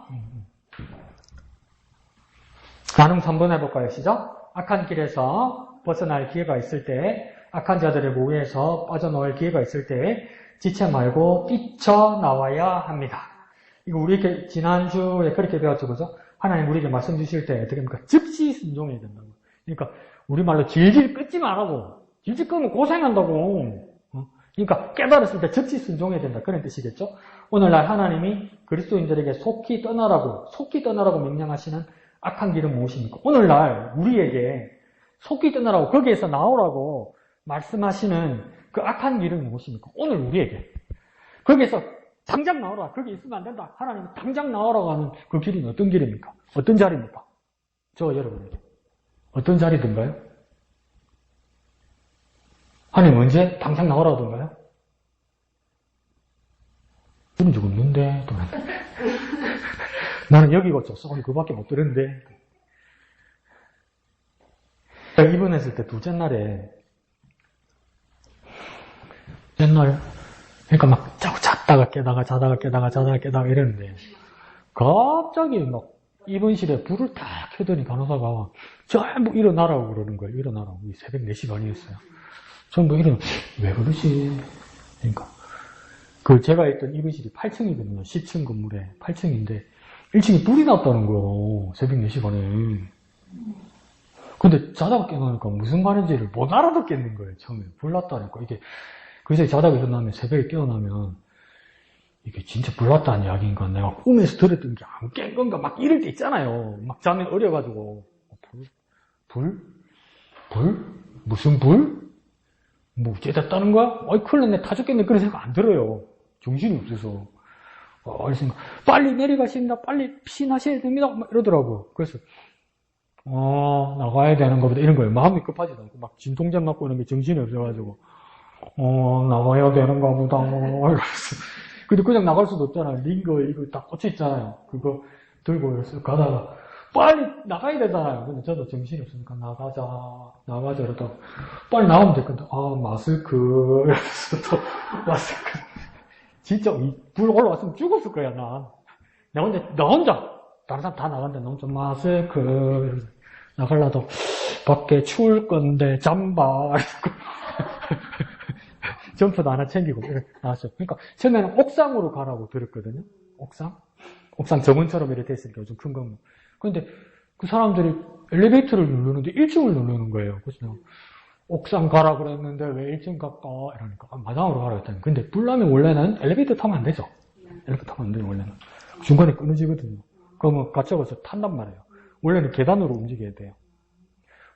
나눔 3번 해볼까요? 시작. 악한 길에서 벗어날 기회가 있을 때, 악한 자들의 모에서 빠져나올 기회가 있을 때 지체 말고 뛰쳐나와야 합니다. 이거 우리 지난주에 그렇게 배웠죠, 그죠? 하나님 우리에게 말씀 주실 때 어떻게 합니까? 즉시 순종해야 된다고. 그러니까 우리말로 질질 끄지 말라고. 질질 끄면 고생한다고. 그러니까 깨달았을 때 즉시 순종해야 된다. 그런 뜻이겠죠? 오늘날 하나님이 그리스도인들에게 속히 떠나라고 명령하시는 악한 길은 무엇입니까? 오늘날 우리에게 속히 떠나라고, 거기에서 나오라고 말씀하시는 그 악한 길은 무엇입니까? 오늘 우리에게. 거기에서 당장 나오라. 거기 있으면 안 된다. 하나님 당장 나오라고 하는 그 길은 어떤 길입니까? 어떤 자리입니까? 저 여러분에게. 어떤 자리든가요? 하나님 언제 당장 나오라던가요? 그런 적 없는데. 나는 여기가 줬어. 오늘 그밖에 못 들었는데. 입원했을 때 둘째 날에 옛날 그러니까 막 자꾸 잤다가 깨다가 이랬는데 갑자기 막 입원실에 불을 딱 켜더니 간호사가 전부 일어나라고 그러는 거예요. 일어나라고. 새벽 4시 반이었어요. 전부 왜 그러지? 그러니까 제가 있던 입원실이 8층이거든요. 10층 건물에 8층인데 1층에 불이 났다는 거예요. 새벽 4시 반에. 근데 자다가 깨어나니까 무슨 말인지를 못 알아듣겠는 거예요. 처음에. 불 났다니까. 이게 그래서 자다가 일어나면 새벽에 깨어나면 이게 진짜 불 났다는 이야기인가 내가 꿈에서 들었던 게 안 깬 건가 막 이럴 때 있잖아요. 막 잠이 어려가지고 불? 무슨 불? 뭐 어쨌다는 거야? 큰일 났네. 타 죽겠네. 그런 생각 안 들어요. 정신이 없어서. 그래서 빨리 내려가십니다. 빨리 피신하셔야 됩니다. 막 이러더라고. 그래서 나가야 되는 것보다 이런 거예요. 마음이 급하지도 않고 막 진통제 맞고 이런 게 정신이 없어가지고 나가야 되는가 보다. 근데 그냥 나갈 수도 없잖아요. 링거 이거 다 꽂혀 있잖아요. 그거 들고 그래서 가다가 빨리 나가야 되잖아요. 근데 저도 정신이 없으니까 나가자 이러다가 빨리 나오면 될 건데 마스크 이러면서 또 마스크 진짜 불 올라왔으면 죽었을 거야. 나 혼자 다른 사람 다 나갔는데 나 혼자 마스크 이러면서 나가려도 밖에 추울 건데 잠바 점프도 하나 챙기고 이렇게 나왔죠. 그러니까 처음에는 옥상으로 가라고 들었거든요. 옥상? 옥상 정원처럼 이렇게 됐으니까 요즘 큰 건물. 그런데 그 사람들이 엘리베이터를 누르는데 1층을 누르는 거예요. 그래서 옥상 가라 그랬는데 왜 1층 갈까? 이러니까 마당으로 가라 했더니 근데 불나면 원래는 엘리베이터 타면 안 되죠. 엘리베이터 타면 안 돼요. 원래는 중간에 끊어지거든요. 그러면 갇혀가서 탄단 말이에요. 원래는 계단으로 움직여야 돼요.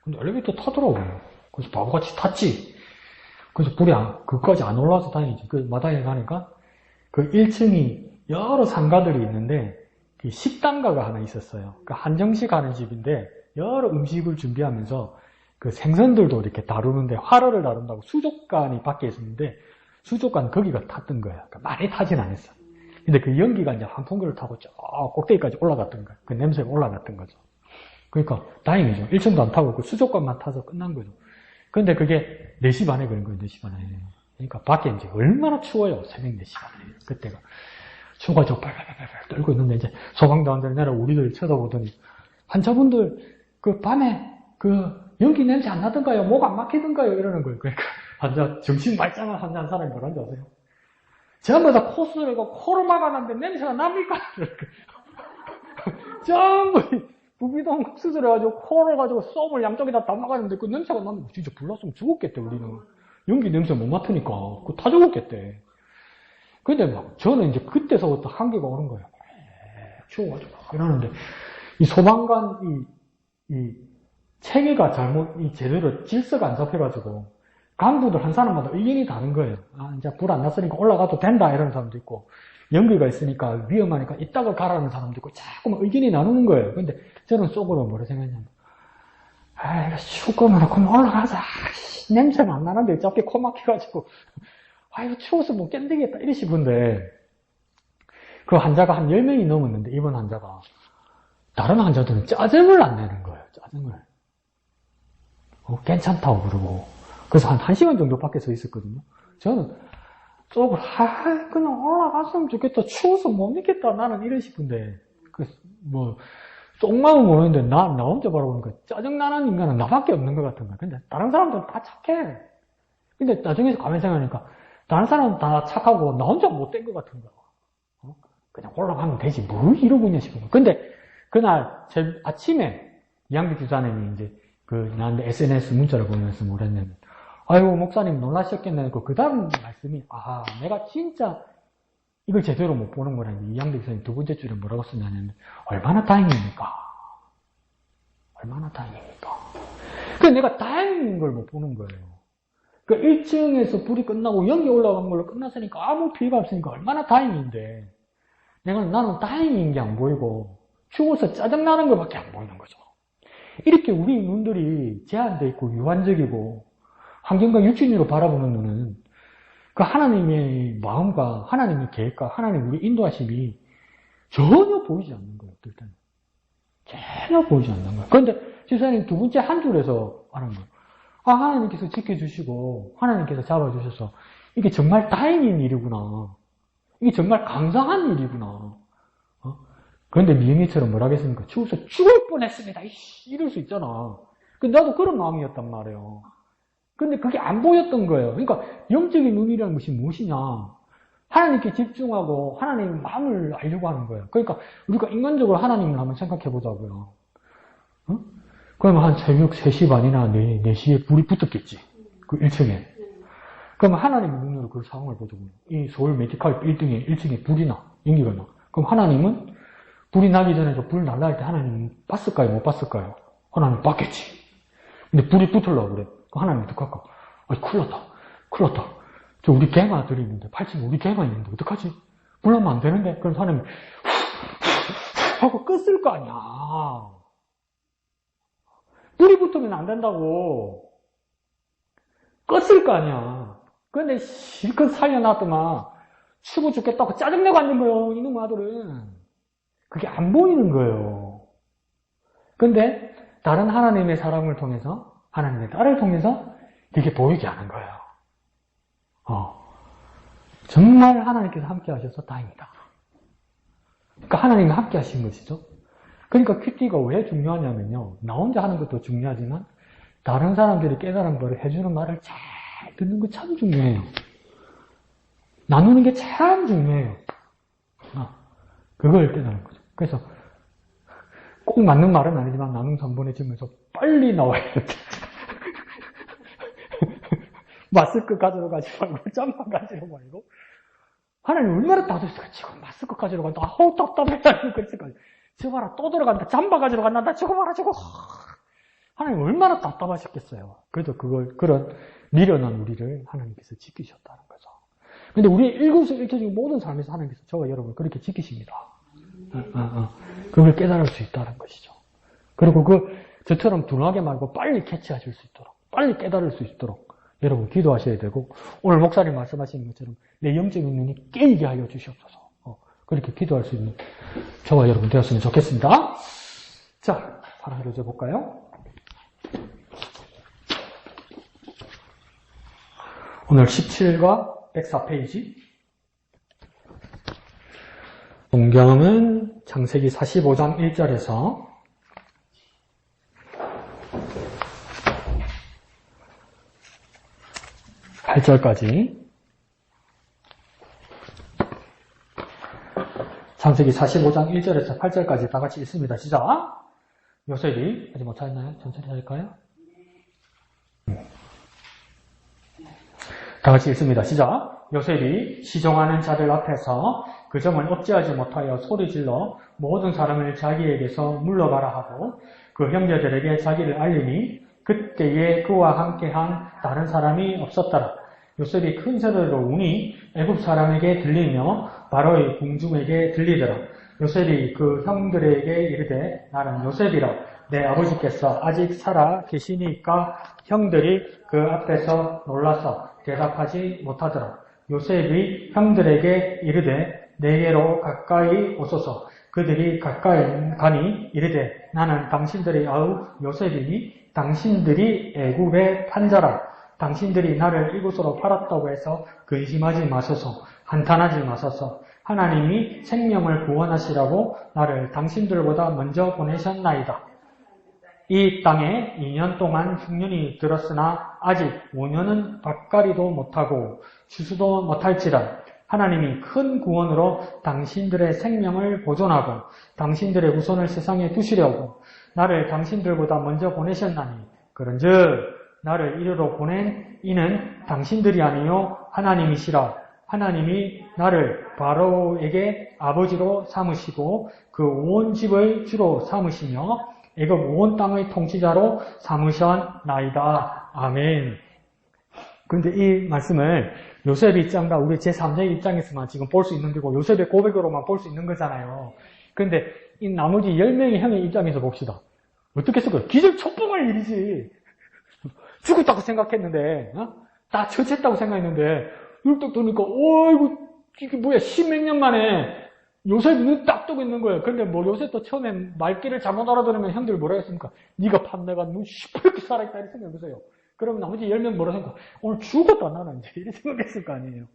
근데 엘리베이터 타더라고요. 그래서 바보같이 탔지. 그래서 불이 그까지 안 올라와서 다행이지. 그 마당에 가니까 그 1층이 여러 상가들이 있는데 그 식당가가 하나 있었어요. 그 한정식 하는 집인데 여러 음식을 준비하면서 그 생선들도 이렇게 다루는데 화로를 다룬다고 수족관이 밖에 있었는데 수족관 거기가 탔던 거야. 그러니까 많이 타진 않았어. 근데 그 연기가 이제 환풍기를 타고 저 꼭대기까지 올라갔던 거야. 그 냄새가 올라갔던 거죠. 그러니까 다행이죠. 1층도 안 타고 그 수족관만 타서 끝난 거죠. 근데 그게 4시 반에 그런 거예요. 4시 반에. 그러니까 밖에 이제 얼마나 추워요. 새벽 4시 반에. 그때가. 추워가지고 빨빨빨빨 떨고 있는데 이제 소방대원들 내려 우리들 쳐다보더니 환자분들 그 밤에 그 연기 냄새 안 나던가요? 목 안 막히던가요? 이러는 거예요. 그러니까 환자, 정신 말짱한 환자 한 사람이 뭐라는지 아세요? 전부 다 코스를 코로 막아놨는데 냄새가 납니까? 전부 부비동 수술해가지고 코를 가지고 쏨을 양쪽에다 다 막았는데 그 냄새가 나면 진짜 불났으면 죽었겠대 우리는. 연기 냄새 못 맡으니까 그거 다 죽었겠대. 근데 막 저는 이제 그때서부터 한계가 오는 거예요. 추워가지고 이러는데 이 소방관 이 체계가 제대로 질서가 안 잡혀가지고 간부들 한 사람마다 의견이 다른 거예요. 아 이제 불 안 났으니까 올라가도 된다 이런 사람도 있고 연기가 있으니까 위험하니까 이따가 가라는 사람도 있고 자꾸만 의견이 나누는 거예요. 근데 저는 속으로 뭐라 생각했냐면 아 이거 춥구만 그럼 올라가자. 냄새가 안 나는데 어차피 코 막혀가지고 아 이거 추워서 못 견디겠다 이래 싶은데 그 환자가 한 10명이 넘었는데 입원 환자가 다른 환자들은 짜증을 안 내는 거예요. 짜증을. 괜찮다고 그러고 그래서 한 1시간 정도 밖에 서 있었거든요. 저는 속으로 그냥 올라갔으면 좋겠다. 추워서 못 있겠다. 나는 이래 싶은데 속마음은 모르는데 나 혼자 바라보니까 짜증나는 인간은 나밖에 없는 것 같은 거야. 근데 다른 사람들은 다 착해. 근데 나중에 가만히 생각하니까 다른 사람은 다 착하고 나 혼자 못된 것 같은 거야. 그냥 올라가면 되지. 뭘 이러고 있냐 싶은 거야. 근데 그날 아침에 이양비 주사님이 이제 나한테 SNS 문자를 보내면서 뭐랬냐면 아이고 목사님 놀라셨겠네. 그 다음 말씀이 내가 진짜 이걸 제대로 못 보는 거라니. 이양비 주사님 두 번째 줄에 뭐라고 쓰냐면 얼마나 다행입니까? 얼마나 다행입니까? 그래서 내가 다행인 걸 못 보는 거예요. 그 1층에서 불이 끝나고 연기 올라간 걸로 끝났으니까 아무 피해가 없으니까 얼마나 다행인데 나는 다행인 게 안 보이고 추워서 짜증나는 것밖에 안 보이는 거죠. 이렇게 우리 눈들이 제한되어 있고 유한적이고 환경과 육신으로 바라보는 눈은 그 하나님의 마음과 하나님의 계획과 하나님 우리 인도하심이 전혀 보이지 않는 거예요. 어떨 때는. 전혀 보이지 않는 거예요. 그런데 지사님 두 번째 한 줄에서 하는 거예요. 하나님께서 지켜주시고 하나님께서 잡아주셔서 이게 정말 다행인 일이구나. 이게 정말 감사한 일이구나. 그런데 미영이처럼 뭐라 하겠습니까? 추워서 죽을 뻔했습니다. 이럴 수 있잖아. 근데 나도 그런 마음이었단 말이에요. 근데 그게 안 보였던 거예요. 그러니까 영적인 눈이라는 것이 무엇이냐. 하나님께 집중하고 하나님의 마음을 알려고 하는 거예요. 그러니까 우리가 인간적으로 하나님을 한번 생각해 보자고요. 그러면 한 새벽 3시 반이나 4시에 불이 붙었겠지. 그 1층에. 그러면 하나님의 눈으로 그 상황을 보자고요. 이 서울 메디칼 빌딩에 1층에 불이 나. 연기가 나. 그럼 하나님은 불이 나기 전에 불 날라할 때 하나님 봤을까요? 못 봤을까요? 하나님 봤겠지. 근데 불이 붙으려고 그래. 그럼 하나님 어떡할까? 큰일 났다. 큰일 났다. 저 우리 개마들이 있는데, 8층에 우리 개마 있는데, 어떡하지? 불 나면 안 되는데? 그럼 하나님이 하고 껐을 거 아니야. 불이 붙으면 안 된다고. 껐을 거 아니야. 근데 실컷 살려놨더만 추워 죽겠다고 짜증내고 앉는 거예요. 이놈 아들은. 그게 안 보이는 거예요. 근데 다른 하나님의 사람을 통해서 하나님의 딸을 통해서 그게 보이게 하는 거예요. 정말 하나님께서 함께 하셔서 다행이다. 그러니까 하나님이 함께 하신 것이죠. 그러니까 큐티가 왜 중요하냐면요. 나 혼자 하는 것도 중요하지만 다른 사람들이 깨달은 거를 해주는 말을 잘 듣는 거 참 중요해요. 나누는 게 참 중요해요. 그걸 깨달은 거죠. 그래서 꼭 맞는 말은 아니지만 나눔 3분의 지면서 빨리 나와야 돼. 마스크 가지러 가지 말고 짬바 가지러 말고 하나님 얼마나 따뜻했을까. 지금 마스크 가지러 간다. 아우 답답해. 그랬을까. 저거 봐라 또 들어간다. 잠바 가지러 간다. 저거 봐라 저거. 하나님 얼마나 답답하셨겠어요. 그래도 그런 미련한 우리를 하나님께서 지키셨다는 거죠. 근데 우리 일거수일투족 모든 삶에서 하나님께서 저와 여러분을 그렇게 지키십니다. 그걸 깨달을 수 있다는 것이죠. 그리고 저처럼 둔하게 말고 빨리 캐치하실 수 있도록, 빨리 깨달을 수 있도록 여러분 기도하셔야 되고, 오늘 목사님 말씀하시는 것처럼 내 영적인 눈이 깨이게 하여 주시옵소서. 그렇게 기도할 수 있는 저와 여러분 되었으면 좋겠습니다. 자, 하나 더 볼까요? 오늘 17과 104페이지. 성경은 창세기 45장 1절에서 8절까지. 창세기 45장 1절에서 8절까지 다 같이 읽습니다. 시작. 요셉이, 아직 못 찾았나요? 천천히 할까요? 다 같이 읽습니다. 시작. 요셉이 시종하는 자들 앞에서 그 점을 억제하지 못하여 소리질러 모든 사람을 자기에게서 물러가라 하고 그 형제들에게 자기를 알리니 그때에 그와 함께한 다른 사람이 없었더라. 요셉이 큰 소리로 우니 애굽 사람에게 들리며 바로의 궁중에게 들리더라. 요셉이 그 형들에게 이르되 나는 요셉이라. 내 아버지께서 아직 살아 계시니까 형들이 그 앞에서 놀라서 대답하지 못하더라. 요셉이 형들에게 이르되 내게로 가까이 오소서. 그들이 가까이 가니 이르되 나는 당신들의 아우 요셉이니 당신들이 애굽의 판자라. 당신들이 나를 이곳으로 팔았다고 해서 근심하지 마소서. 한탄하지 마소서. 하나님이 생명을 구원하시라고 나를 당신들보다 먼저 보내셨나이다. 이 땅에 2년 동안 흉년이 들었으나 아직 5년은 밭가리도 못하고 추수도 못할지라. 하나님이 큰 구원으로 당신들의 생명을 보존하고 당신들의 후손을 세상에 두시려고 나를 당신들보다 먼저 보내셨나니 그런즉 나를 이리로 보낸 이는 당신들이 아니요 하나님이시라. 하나님이 나를 바로에게 아버지로 삼으시고 그 온 집의 주로 삼으시며 애굽 온 땅의 통치자로 삼으셨나이다. 아멘. 그런데 이 말씀을 요셉의 입장과 우리 제3자의 입장에서만 지금 볼 수 있는 거고 요셉의 고백으로만 볼 수 있는 거잖아요. 그런데 이 나머지 10명의 형의 입장에서 봅시다. 어떻게 했을까요? 기절초풍할 일이지. 죽었다고 생각했는데 다 처치했다고 생각했는데 딱 보니까 어이구 이게 뭐야 10몇 년 만에 요셉이 눈 딱 뜨고 있는 거예요. 그런데 뭐 요셉도 처음에 말귀를 잘못 알아들으면 형들 뭐라 했습니까? 네가 판내가 눈 시퍼렇게 살아있다 이렇게 생각해보세요. 그러면 나머지 10명 뭐라 생각해? 오늘 죽었다 나는 이제 이렇게 생각했을 거 아니에요.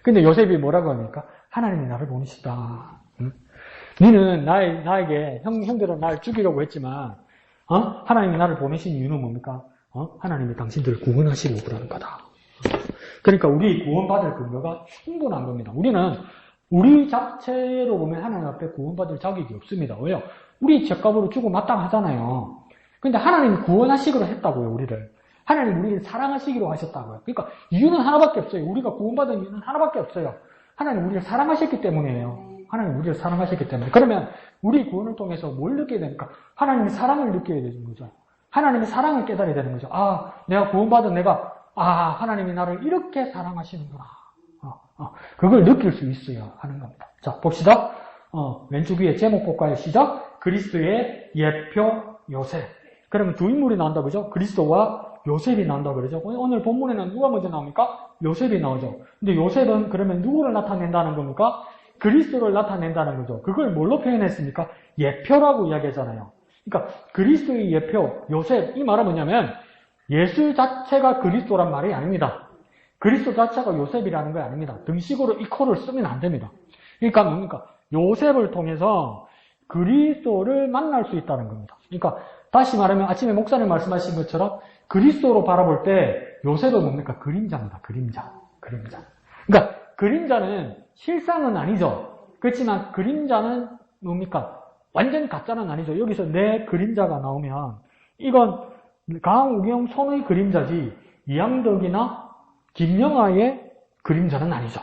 근데 요셉이 뭐라고 합니까? 하나님이 나를 보내시다. 너는 나에게 형들은 나를 죽이려고 했지만 하나님이 나를 보내신 이유는 뭡니까? 하나님이 당신들을 구원하시려고 그러는 거다. 그러니까 우리 구원받을 근거가 충분한 겁니다. 우리는 우리 자체로 보면 하나님 앞에 구원받을 자격이 없습니다. 왜요? 우리 죄값으로 주고 마땅하잖아요. 근데 하나님이 구원하시기로 했다고요, 우리를. 하나님 우리를 사랑하시기로 하셨다고요. 그러니까 이유는 하나밖에 없어요. 우리가 구원받은 이유는 하나밖에 없어요. 하나님 우리를 사랑하셨기 때문이에요. 하나님 우리를 사랑하셨기 때문에. 그러면 우리 구원을 통해서 뭘 느끼게 됩니까? 하나님의 사랑을 느껴야 되는 거죠. 하나님의 사랑을 깨달아야 되는 거죠. 내가 구원받은 하나님이 나를 이렇게 사랑하시는구나. 그걸 느낄 수 있어야 하는 겁니다. 자, 봅시다. 왼쪽 위에 제목 볼까요? 시작. 그리스도의 예표 요셉. 그러면 두 인물이 나온다, 그죠? 그리스도와 요셉이 나온다, 그러죠? 오늘 본문에는 누가 먼저 나옵니까? 요셉이 나오죠. 근데 요셉은 그러면 누구를 나타낸다는 겁니까? 그리스도를 나타낸다는 거죠. 그걸 뭘로 표현했습니까? 예표라고 이야기하잖아요. 그러니까 그리스도의 예표, 요셉, 이 말은 뭐냐면 예수 자체가 그리스도란 말이 아닙니다. 그리스도 자체가 요셉이라는 거 아닙니다. 등식으로 이퀄을 쓰면 안 됩니다. 그러니까 뭡니까? 요셉을 통해서 그리스도를 만날 수 있다는 겁니다. 그러니까 다시 말하면 아침에 목사님 말씀하신 것처럼 그리스도로 바라볼 때 요셉은 뭡니까? 그림자입니다. 그림자. 그러니까 그림자는 실상은 아니죠. 그렇지만 그림자는 뭡니까? 완전 가짜는 아니죠. 여기서 내 그림자가 나오면 이건 강우경 손의 그림자지 이양덕이나 김영하의 그림자는 아니죠.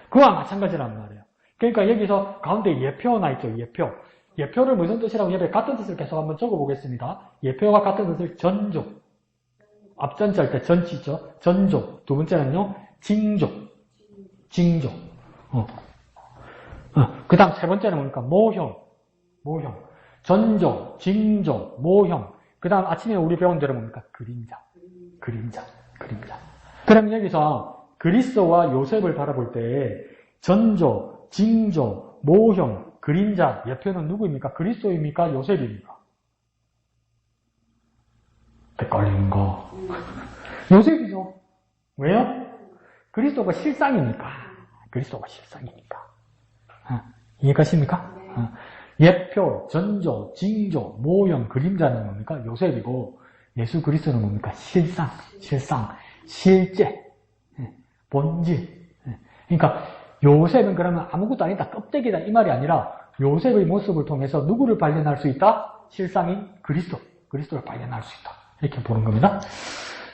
그와 마찬가지란 말이에요. 그러니까 여기서 가운데 예표 나 있죠. 예표. 예표를 무슨 뜻이라고 예배 같은 뜻을 계속 한번 적어보겠습니다. 예표와 같은 뜻을 전조. 앞전자 할 때 전치죠. 전조. 두 번째는요. 징조. 징조. 그 다음 세 번째는 뭡니까? 모형. 모형. 전조, 징조, 모형. 그 다음 아침에 우리 배운 대로 뭡니까? 그림자. 그림자. 그림자. 그럼 여기서 그리스도와 요셉을 바라볼 때 전조, 징조, 모형, 그림자, 예표는 누구입니까? 그리스도입니까? 요셉입니까? 헷갈리는 거. 요셉이죠. 왜요? 그리스도가 실상이니까. 그리스도가 실상이니까. 이해가십니까? 예표, 전조, 징조, 모형, 그림자는 뭡니까? 요셉이고 예수 그리스도는 뭡니까? 실상, 실제, 본질. 그러니까 요셉은 그러면 아무것도 아니다, 껍데기다 이 말이 아니라 요셉의 모습을 통해서 누구를 발견할 수 있다? 실상인 그리스도를 발견할 수 있다. 이렇게 보는 겁니다.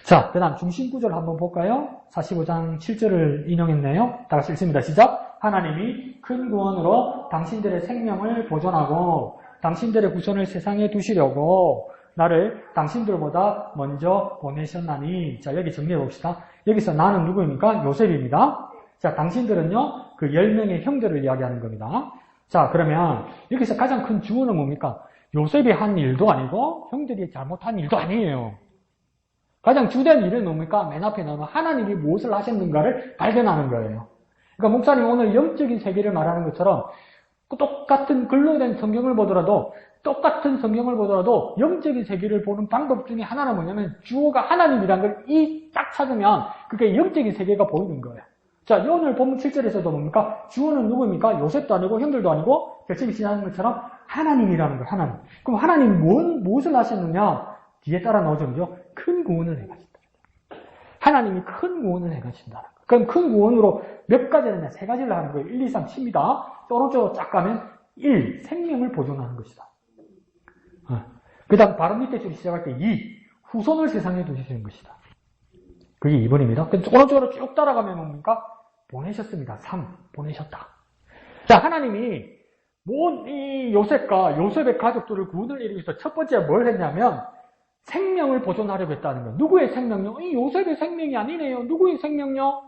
자, 그 다음 중심구절 한번 볼까요? 45장 7절을 인용했네요. 다 같이 읽습니다. 시작! 하나님이 큰 구원으로 당신들의 생명을 보존하고 당신들의 구원을 세상에 두시려고 나를 당신들보다 먼저 보내셨나니. 자, 여기 정리해 봅시다. 여기서 나는 누구입니까? 요셉입니다. 자, 당신들은요, 그 10명의 형제를 이야기하는 겁니다. 자, 그러면 여기서 가장 큰 주어는 뭡니까? 요셉이 한 일도 아니고 형들이 잘못한 일도 아니에요. 가장 주된 일은 뭡니까? 맨 앞에 나오는 하나님이 무엇을 하셨는가를 발견하는 거예요. 그러니까 목사님 오늘 영적인 세계를 말하는 것처럼 똑같은 글로 된 성경을 보더라도 영적인 세계를 보는 방법 중에 하나는 뭐냐면 주어가 하나님이라는 걸 딱 찾으면 그게 영적인 세계가 보이는 거예요. 자, 오늘 본문 7절에서도 뭡니까? 주어는 누구입니까? 요셉도 아니고 형들도 아니고 결정이 지나는 것처럼 하나님이라는 거예요. 하나님. 그럼 하나님이 무엇을 하셨느냐? 뒤에 따라 나오죠. 그죠? 큰 구원을 해가신다. 하나님이 큰 구원을 해가신다. 그럼 큰 구원으로 몇 가지를, 세 가지를 하는 거예요. 1, 2, 3, 7입니다. 오른쪽으로 쫙 가면 1. 생명을 보존하는 것이다. 그 다음 바로 밑에 줄 시작할 때 2. 후손을 세상에 두시는 것이다. 그게 2번입니다. 오른쪽으로 쭉 따라가면 뭡니까? 보내셨습니다. 3. 보내셨다. 자, 하나님이 이 요셉의 가족들을 구원을 이루기 위해서 첫 번째 뭘 했냐면 생명을 보존하려고 했다는 거예요. 누구의 생명요? 이 요셉의 생명이 아니네요. 누구의 생명요?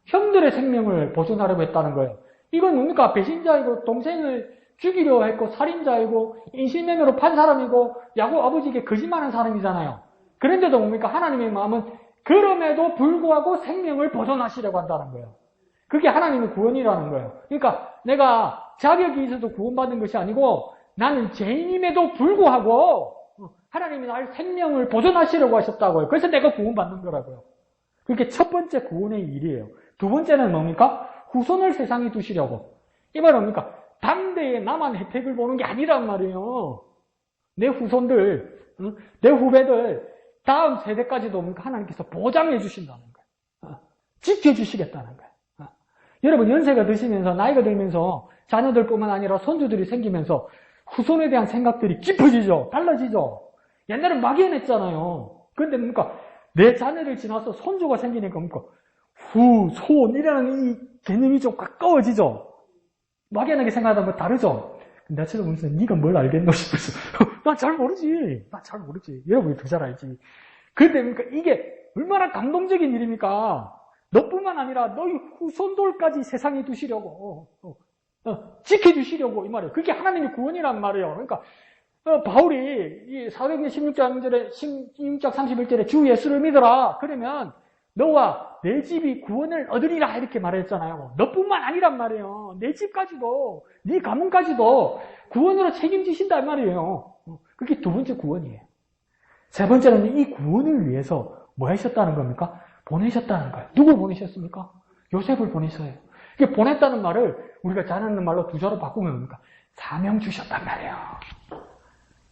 형들의 생명을 보존하려고 했다는 거예요. 이건 뭡니까? 배신자이고 동생을 죽이려 했고 살인자이고 인신매매로 판 사람이고 야곱 아버지에게 거짓말한 사람이잖아요. 그런데도 뭡니까? 하나님의 마음은 그럼에도 불구하고 생명을 보존하시려고 한다는 거예요. 그게 하나님의 구원이라는 거예요. 그러니까 내가 자격이 있어도 구원받은 것이 아니고 나는 죄인임에도 불구하고 하나님이 나의 생명을 보존하시려고 하셨다고요. 그래서 내가 구원받는 거라고요. 그게 첫 번째 구원의 일이에요. 두 번째는 뭡니까? 후손을 세상에 두시려고. 이 말은 뭡니까? 당대에 나만 혜택을 보는 게 아니란 말이에요. 내 후손들, 내 후배들, 다음 세대까지도 뭡니까? 하나님께서 보장해 주신다는 거예요. 지켜주시겠다는 거예요. 여러분 연세가 드시면서 나이가 들면서 자녀들뿐만 아니라 손주들이 생기면서 후손에 대한 생각들이 깊어지죠. 달라지죠. 옛날엔 막연했잖아요. 그런데 뭡니까? 내 자녀를 지나서 손주가 생기니까 뭡니까? 후손이라는 이 개념이 좀 가까워지죠. 막연하게 생각하다 보면 다르죠. 근데 나처럼 보면서 네가 뭘 알겠노 싶어서 나 잘 모르지. 여러분이 더 잘 알지. 그런데 뭡니까? 이게 얼마나 감동적인 일입니까? 너뿐만 아니라 너희 후손들까지 세상에 두시려고 지켜주시려고 이 말이에요. 그게 하나님의 구원이란 말이에요. 그러니까 바울이 사도행전 16장 31절에 주 예수를 믿어라. 그러면 너와 내 집이 구원을 얻으리라 이렇게 말했잖아요. 너뿐만 아니란 말이에요. 내 집까지도 네 가문까지도 구원으로 책임지신다 이 말이에요. 그게 두 번째 구원이에요. 세 번째는 이 구원을 위해서 뭐 하셨다는 겁니까? 보내셨다는 거예요. 누구 보내셨습니까? 요셉을 보내셔요. 이게 보냈다는 말을 우리가 잘 아는 말로 두 자로 바꾸면 뭡니까? 사명 주셨단 말이에요.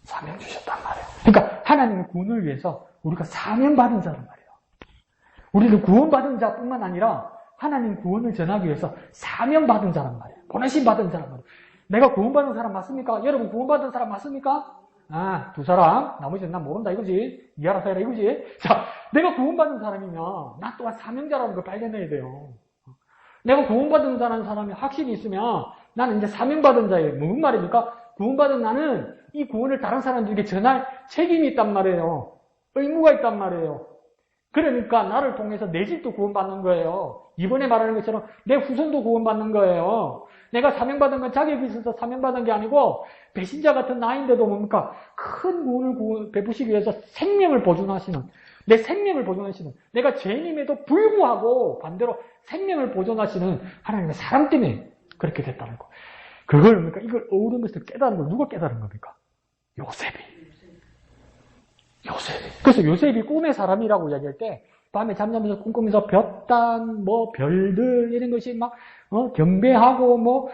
사명 주셨단 말이에요. 그러니까 하나님의 구원을 위해서 우리가 사명받은 자란 말이에요. 우리는 구원받은 자뿐만 아니라 하나님 구원을 전하기 위해서 사명받은 자란 말이에요. 보내심 받은 자란 말이에요. 내가 구원받은 사람 맞습니까? 여러분 구원받은 사람 맞습니까? 아, 두 사람. 나머지는 난 모른다 이거지. 니 알아서 해라 이거지. 자, 내가 구원받은 사람이면 나 또한 사명자라는 걸 발견해야 돼요. 내가 구원받은 자라는 사람이 확신이 있으면 나는 이제 사명받은 자예요. 무슨 말입니까? 구원받은 나는 이 구원을 다른 사람들에게 전할 책임이 있단 말이에요. 의무가 있단 말이에요. 그러니까 나를 통해서 내 집도 구원받는 거예요. 이번에 말하는 것처럼 내 후손도 구원받는 거예요. 내가 사명받은 건 자격이 있어서 사명받은 게 아니고 배신자 같은 나인데도 뭡니까? 큰 구원을 베푸시기 위해서 생명을 보존하시는, 내 생명을 보존하시는, 내가 죄인임에도 불구하고 반대로 생명을 보존하시는 하나님의 사랑 때문에 그렇게 됐다는 거. 그걸 뭡니까? 이걸 어우르면서 깨달은 걸 누가 깨달은 겁니까? 요셉이. 그래서 요셉이 꿈의 사람이라고 이야기할 때 밤에 잠자면서 꿈꾸면서 볕단, 별들 이런 것이 막 경배하고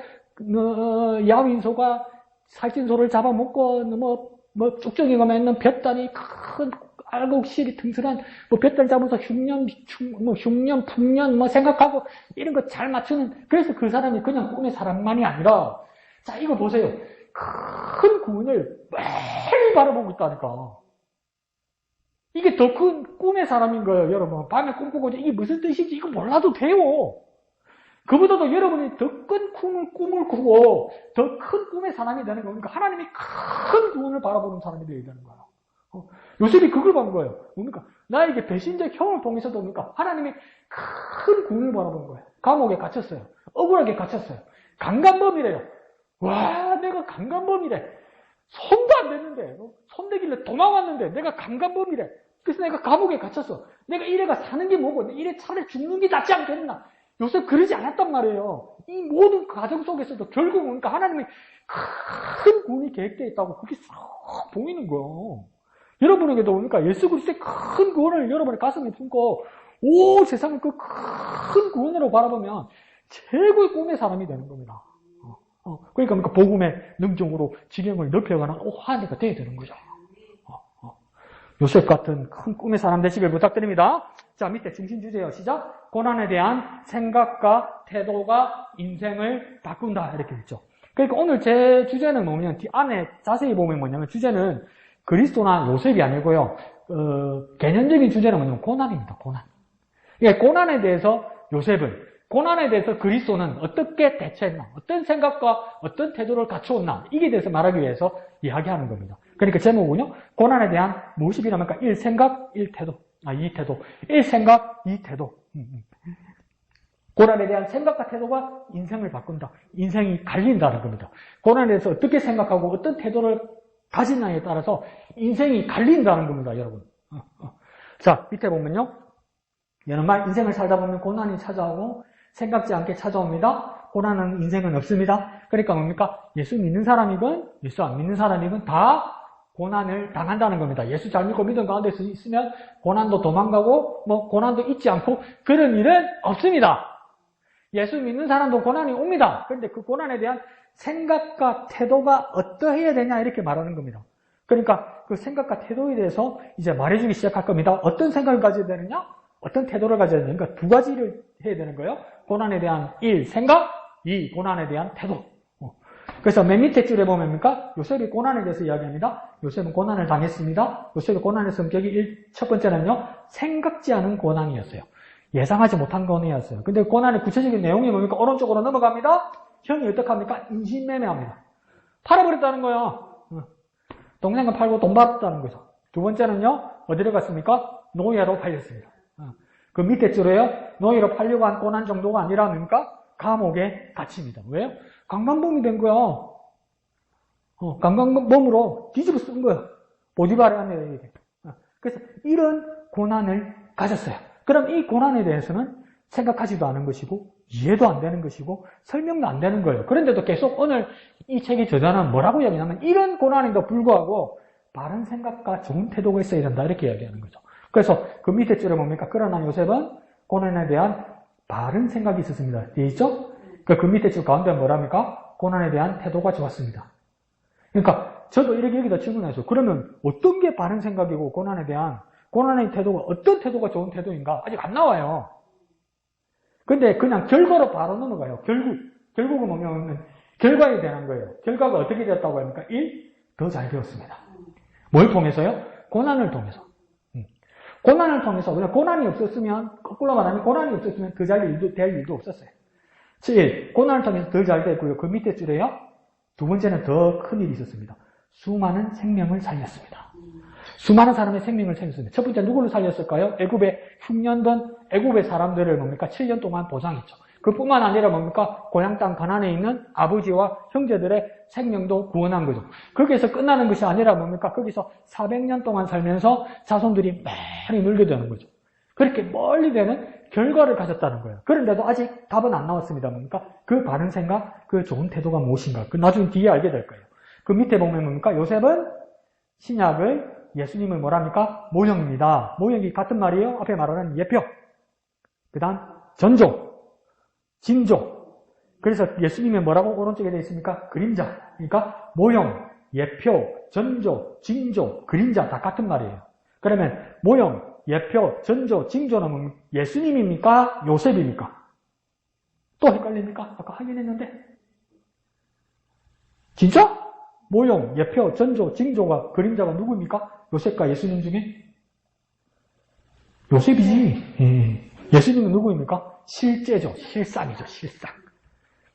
야윈소가 살찐소를 잡아먹고 쭉쭉이가 맺는 볕단이 큰 알곡실이 튼튼한 볕단 잡아서 흉년, 풍년 생각하고 이런 거 잘 맞추는, 그래서 그 사람이 그냥 꿈의 사람만이 아니라, 자 이거 보세요. 큰 구원을 매일 바라보고 있다니까. 이게 더 큰 꿈의 사람인 거예요, 여러분. 밤에 꿈꾸고 이게 무슨 뜻인지 이거 몰라도 돼요. 그보다도 여러분이 더 큰 꿈을 꾸고 더 큰 꿈의 사람이 되는 겁니까? 하나님이 큰 구원을 바라보는 사람이 되어야 되는 거예요. 요셉이 그걸 본 거예요. 뭡니까? 나에게 배신자 형을 통해서도 뭡니까? 하나님이 큰 구원을 바라본 거예요. 감옥에 갇혔어요. 억울하게 갇혔어요. 강간범이래요. 와, 내가 강간범이래. 손도 안 댔는데, 손대길래 도망왔는데, 내가 강간범이래. 그래서 내가 감옥에 갇혔어. 내가 이래가 사는 게 뭐고, 이래 차라리 죽는 게 낫지 않겠나. 요새 그러지 않았단 말이에요. 이 모든 과정 속에서도 결국 그러니까 하나님이 큰 구원이 계획되어 있다고 그게 싹 보이는 거예요. 여러분에게도 그러니까 예수 그리스도의 큰 구원을 여러분의 가슴에 품고 온 세상을 그 큰 구원으로 바라보면 최고의 꿈의 사람이 되는 겁니다. 그러니까 복음의 능력으로 지경을 넓혀가는 하나님가 되어야 되는 거죠. 요셉 같은 큰 꿈의 사람 되시길 부탁드립니다. 자, 밑에 중심 주제요. 시작. 고난에 대한 생각과 태도가 인생을 바꾼다. 이렇게 했죠. 그러니까 오늘 제 주제는 뭐냐면, 안에 자세히 보면 뭐냐면, 주제는 그리스도나 요셉이 아니고요. 개념적인 주제는 뭐냐면, 고난입니다. 고난. 그러니까 고난에 대해서 요셉은, 고난에 대해서 그리스도는 어떻게 대처했나, 어떤 생각과 어떤 태도를 갖추었나, 이게 대해서 말하기 위해서 이야기하는 겁니다. 그러니까 제목은요, 고난에 대한 무엇이 필요합니까? 1 생각, 1 태도. 2 태도. 1 생각, 2 태도. 고난에 대한 생각과 태도가 인생을 바꾼다. 인생이 갈린다는 겁니다. 고난에 대해서 어떻게 생각하고 어떤 태도를 가지느냐에 따라서 인생이 갈린다는 겁니다, 여러분. 자, 밑에 보면요. 여러분, 인생을 살다 보면 고난이 찾아오고 생각지 않게 찾아옵니다. 고난은 인생은 없습니다. 그러니까 뭡니까? 예수 믿는 사람이건 예수 안 믿는 사람이건 다 고난을 당한다는 겁니다. 예수 잘 믿고 믿음 가운데 있으면 고난도 도망가고 고난도 잊지 않고 그런 일은 없습니다. 예수 믿는 사람도 고난이 옵니다. 그런데 그 고난에 대한 생각과 태도가 어떠해야 되냐 이렇게 말하는 겁니다. 그러니까 그 생각과 태도에 대해서 이제 말해주기 시작할 겁니다. 어떤 생각을 가져야 되느냐? 어떤 태도를 가져야 되느냐? 그러니까 두 가지를 해야 되는 거예요. 고난에 대한 1. 생각, 2. 고난에 대한 태도. 그래서 맨 밑에 줄에 보면 요셉이 고난에 대해서 이야기합니다. 요셉은 고난을 당했습니다. 요셉의 고난의 성격이 첫 번째는요. 생각지 않은 고난이었어요. 예상하지 못한 고난이었어요. 근데 고난의 구체적인 내용이 뭡니까? 오른쪽으로 넘어갑니다. 형이 어떡합니까? 인신매매합니다. 팔아버렸다는 거예요. 동생을 팔고 돈 받았다는 거죠. 두 번째는요. 어디로 갔습니까? 노예로 팔렸습니다. 그 밑에 줄에요. 노예로 팔려고 한 고난 정도가 아니라 뭡니까? 감옥에 갇힙니다. 왜요? 강간범이 된 거야. 강간범으로 뒤집어 쓴 거야. 보디발의 아내에게. 그래서 이런 고난을 가졌어요. 그럼 이 고난에 대해서는 생각하지도 않은 것이고 이해도 안 되는 것이고 설명도 안 되는 거예요. 그런데도 계속 오늘 이 책의 저자는 뭐라고 이야기하냐면 이런 고난에도 불구하고 바른 생각과 좋은 태도가 있어야 된다 이렇게 이야기하는 거죠. 그래서 그 밑에 줄에 뭡니까? 그러나 요셉은 고난에 대한 바른 생각이 있었습니다. 되어 있죠? 그 밑에 줄 가운데 뭐랍니까? 고난에 대한 태도가 좋았습니다. 그러니까 저도 이렇게 여기다 질문해서 그러면 어떤 게 바른 생각이고 고난의 태도가 어떤 태도가 좋은 태도인가? 아직 안 나와요. 근데 그냥 결과로 바로 넘어가요. 결국은 뭐냐면 결과에 대한 거예요. 결과가 어떻게 되었다고 합니까? 1. 더 잘 되었습니다. 뭘 통해서요? 고난을 통해서. 고난을 통해서, 왜냐면 고난이 없었으면, 거꾸로 말하면 고난이 없었으면 더 잘 될 일도 없었어요. 7. 고난을 통해서 더 잘 됐고요. 그 밑에 줄에요. 두 번째는 더 큰 일이 있었습니다. 수많은 생명을 살렸습니다. 수많은 사람의 생명을 살렸습니다. 첫 번째 누구를 살렸을까요? 애굽에 흉년던 애굽의 사람들을 뭡니까? 7년 동안 보장했죠. 그뿐만 아니라 뭡니까? 고향 땅 가나안에 있는 아버지와 형제들의 생명도 구원한 거죠. 거기에서 끝나는 것이 아니라 뭡니까? 거기서 400년 동안 살면서 자손들이 많이 늘게 되는 거죠. 그렇게 멀리 되는 결과를 가졌다는 거예요. 그런데도 아직 답은 안 나왔습니다. 뭡니까? 그 바른 생각, 그 좋은 태도가 무엇인가? 그 나중에 뒤에 알게 될 거예요. 그 밑에 보면 뭡니까? 요셉은 신약을 예수님을 뭐랍니까? 모형입니다. 모형이 같은 말이에요. 앞에 말하는 예표. 그 다음 전조, 징조. 그래서 예수님의 뭐라고 오른쪽에 되어 있습니까? 그림자. 그러니까 모형, 예표, 전조, 징조, 그림자 다 같은 말이에요. 그러면 모형, 예표, 전조, 징조는 예수님입니까? 요셉입니까? 또 헷갈립니까? 아까 하긴 했는데. 진짜? 모형, 예표, 전조, 징조가 그림자가 누구입니까? 요셉과 예수님 중에? 요셉이지. 예수님은 누구입니까? 실제죠. 실상이죠. 실상.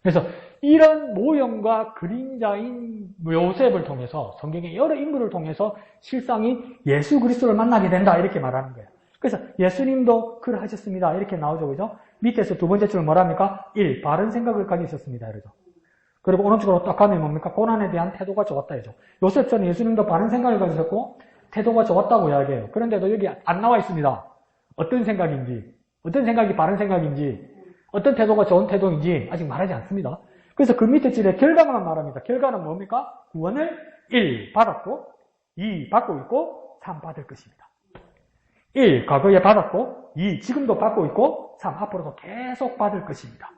그래서 이런 모형과 그림자인 요셉을 통해서 성경의 여러 인물을 통해서 실상인 예수 그리스도를 만나게 된다 이렇게 말하는 거예요. 그래서 예수님도 그러하셨습니다. 이렇게 나오죠. 그죠? 밑에서 두 번째 줄 뭐랍니까? 1. 바른 생각을 가지셨습니다. 이러죠. 그리고 오른쪽으로 딱 가면 뭡니까? 고난에 대한 태도가 좋았다. 이죠. 요셉처럼 예수님도 바른 생각을 가지셨고 태도가 좋았다고 이야기해요. 그런데도 여기 안 나와 있습니다. 어떤 생각인지, 어떤 생각이 바른 생각인지, 어떤 태도가 좋은 태도인지 아직 말하지 않습니다. 그래서 그 밑에 줄에 결과만 말합니다. 결과는 뭡니까? 구원을 1. 받았고 2. 받고 있고 3. 받을 것입니다. 1. 과거에 받았고 2. 지금도 받고 있고 3. 앞으로도 계속 받을 것입니다.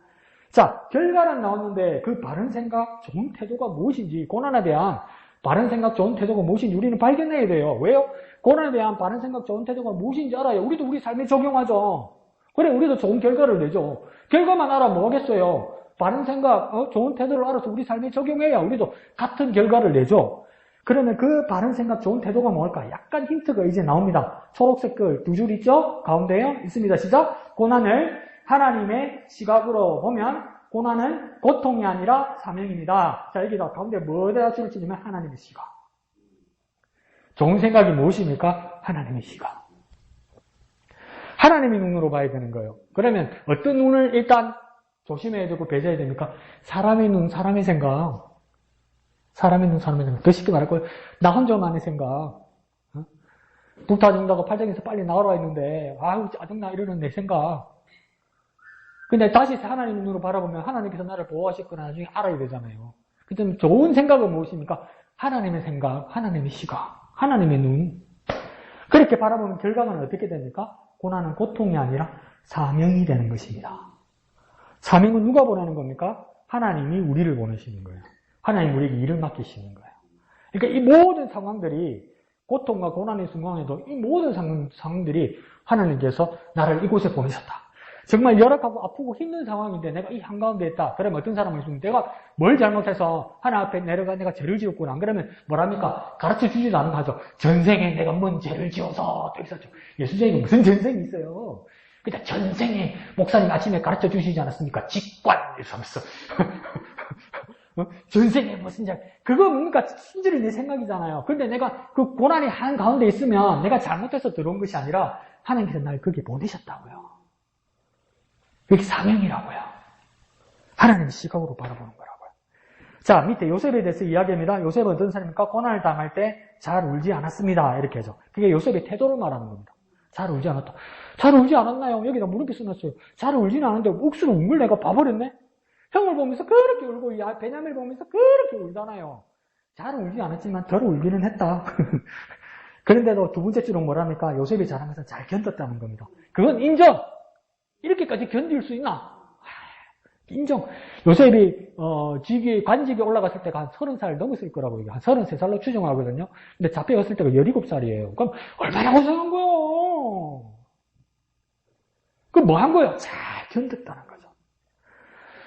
자, 결과는 나왔는데 그 바른 생각, 좋은 태도가 무엇인지, 고난에 대한 바른 생각, 좋은 태도가 무엇인지 우리는 발견해야 돼요. 왜요? 고난에 대한 바른 생각, 좋은 태도가 무엇인지 알아요. 우리도 우리 삶에 적용하죠. 그래, 우리도 좋은 결과를 내죠. 결과만 알아 뭐 하겠어요? 바른 생각, 좋은 태도를 알아서 우리 삶에 적용해야 우리도 같은 결과를 내죠. 그러면 그 바른 생각, 좋은 태도가 뭘까? 약간 힌트가 이제 나옵니다. 초록색 글 두 줄 있죠? 가운데요? 있습니다. 시작. 고난을 하나님의 시각으로 보면 고난은 고통이 아니라 사명입니다. 자, 여기다 가운데 뭐에다 줄을 치면 하나님의 시각. 좋은 생각이 무엇입니까? 하나님의 시각. 하나님의 눈으로 봐야 되는 거예요. 그러면 어떤 눈을 일단 조심해야 되고 배제해야 됩니까? 사람의 눈, 사람의 생각. 사람의 눈, 사람의 생각. 더 쉽게 말할 거예요. 나 혼자만의 생각. 북타 죽는다고 팔짱에서 빨리 나오라 했는데 아유 짜증나 이러는 내 생각. 근데 다시 하나님의 눈으로 바라보면 하나님께서 나를 보호하셨구나 나중에 알아야 되잖아요. 그때 좋은 생각은 무엇입니까? 하나님의 생각, 하나님의 시각, 하나님의 눈. 그렇게 바라보면 결과는 어떻게 됩니까? 고난은 고통이 아니라 사명이 되는 것입니다. 사명은 누가 보내는 겁니까? 하나님이 우리를 보내시는 거예요. 하나님 우리에게 일을 맡기시는 거예요. 그러니까 이 모든 상황들이 고통과 고난의 순간에도 이 모든 상황들이 하나님께서 나를 이곳에 보내셨다. 정말 열악하고 아프고 힘든 상황인데 내가 이 한가운데 있다. 그러면 어떤 사람은 있으면 내가 뭘 잘못해서 하나님 앞에 내려가 내가 죄를 지었구나. 안 그러면 뭐랍니까? 가르쳐 주지도 않은 거죠. 전생에 내가 뭔 죄를 지어서 또 있었죠. 예수님이 무슨 전생이 있어요. 그냥 전생에 목사님 아침에 가르쳐 주시지 않았습니까? 직관 이러면서 전생에 무슨 잘 그거 뭡니까? 순전히 내 생각이잖아요. 근데 내가 그 고난이 한 가운데 있으면 내가 잘못해서 들어온 것이 아니라 하나님께서 날 거기에 보내셨다고요. 그게 사명이라고요. 하나님의 시각으로 바라보는 거라고요. 자, 밑에 요셉에 대해서 이야기합니다. 요셉은 어떤 사람입니까? 고난을 당할 때 잘 울지 않았습니다. 이렇게 하죠. 그게 요셉의 태도를 말하는 겁니다. 잘 울지 않았다. 잘 울지 않았나요? 여기다 물음표 써놨어요. 잘 울지는 않았는데 옥수로 운 걸 내가 봐버렸네? 형을 보면서 그렇게 울고 베냐민을 보면서 그렇게 울잖아요. 잘 울지 않았지만 덜 울기는 했다. 그런데도 두 번째 줄은 뭐랍니까? 요셉이 잘한 것은 잘 견뎠다는 겁니다. 그건 인정! 이렇게까지 견딜 수 있나? 인정. 요셉이 관직에 올라갔을 때가 한 30살 넘었을 거라고 얘기해요. 한 33살로 추정하거든요. 근데 잡혀갔을 때가 17살이에요. 그럼 얼마나 고생한 거예요? 그럼 뭐 한 거예요? 잘 견뎠다는 거죠.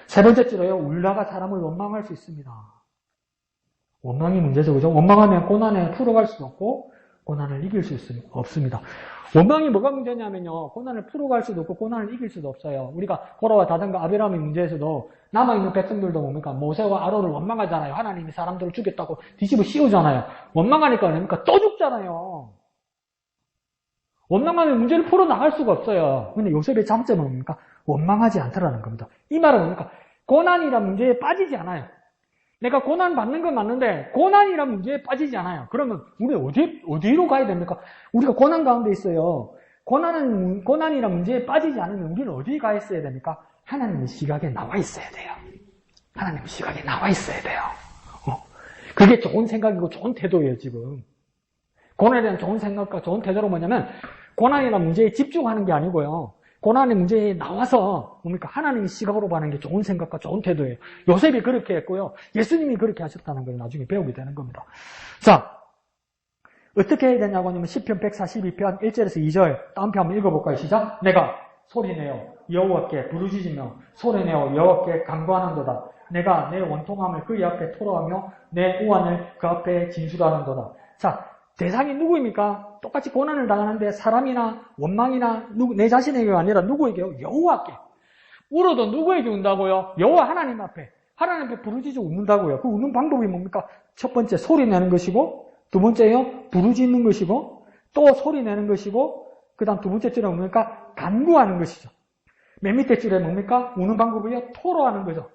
세 번째로요, 울다가 사람을 원망할 수 있습니다. 원망이 문제죠, 그죠? 원망하면 고난에 풀어갈 수도 없고, 고난을 이길 수 없습니다. 원망이 뭐가 문제냐면요, 고난을 풀어갈 수도 없고, 고난을 이길 수도 없어요. 우리가 고라와 다단과 아비람의 문제에서도 남아있는 백성들도 뭡니까? 모세와 아론을 원망하잖아요. 하나님이 사람들을 죽였다고 뒤집어 씌우잖아요. 원망하니까 뭡니까? 또 죽잖아요. 원망하면 문제를 풀어나갈 수가 없어요. 근데 요셉의 장점은 뭡니까? 원망하지 않더라는 겁니다. 이 말은 뭡니까? 고난이란 문제에 빠지지 않아요. 내가 고난 받는 건 맞는데 고난이란 문제에 빠지지 않아요. 그러면 우리 어디로 가야 됩니까? 우리가 고난 가운데 있어요. 고난이란 문제에 빠지지 않으면 우리는 어디 가 있어야 됩니까? 하나님의 시각에 나와 있어야 돼요. 하나님의 시각에 나와 있어야 돼요. 그게 좋은 생각이고 좋은 태도예요, 지금. 고난에 대한 좋은 생각과 좋은 태도로 뭐냐면 고난이란 문제에 집중하는 게 아니고요. 고난의 문제에 나와서 뭡니까? 하나님의 시각으로 보는 게 좋은 생각과 좋은 태도예요. 요셉이 그렇게 했고요. 예수님이 그렇게 하셨다는 걸 나중에 배우게 되는 겁니다. 자, 어떻게 해야 되냐고 하면 시편 142편 1절에서 2절 다음 편 한번 읽어볼까요? 시작. 내가 소리내어 여호와께 부르짖으며 소리내어 여호와께 간구하는도다. 내가 내 원통함을 그의 앞에 토로하며 내 우환을 그 앞에 진술하는도다. 자, 대상이 누구입니까? 똑같이 고난을 당하는데 사람이나 원망이나 내 자신에게 아니라 누구에게요? 여호와께. 울어도 누구에게 운다고요? 여호와 하나님 앞에. 하나님 앞에 부르짖어 웃는다고요. 그 웃는 방법이 뭡니까? 첫 번째 소리 내는 것이고, 두 번째요 부르짖는 것이고, 또 소리 내는 것이고, 그 다음 두 번째 줄에 뭡니까? 간구하는 것이죠. 맨 밑에 줄에 뭡니까? 우는 방법이요 토로하는 거죠.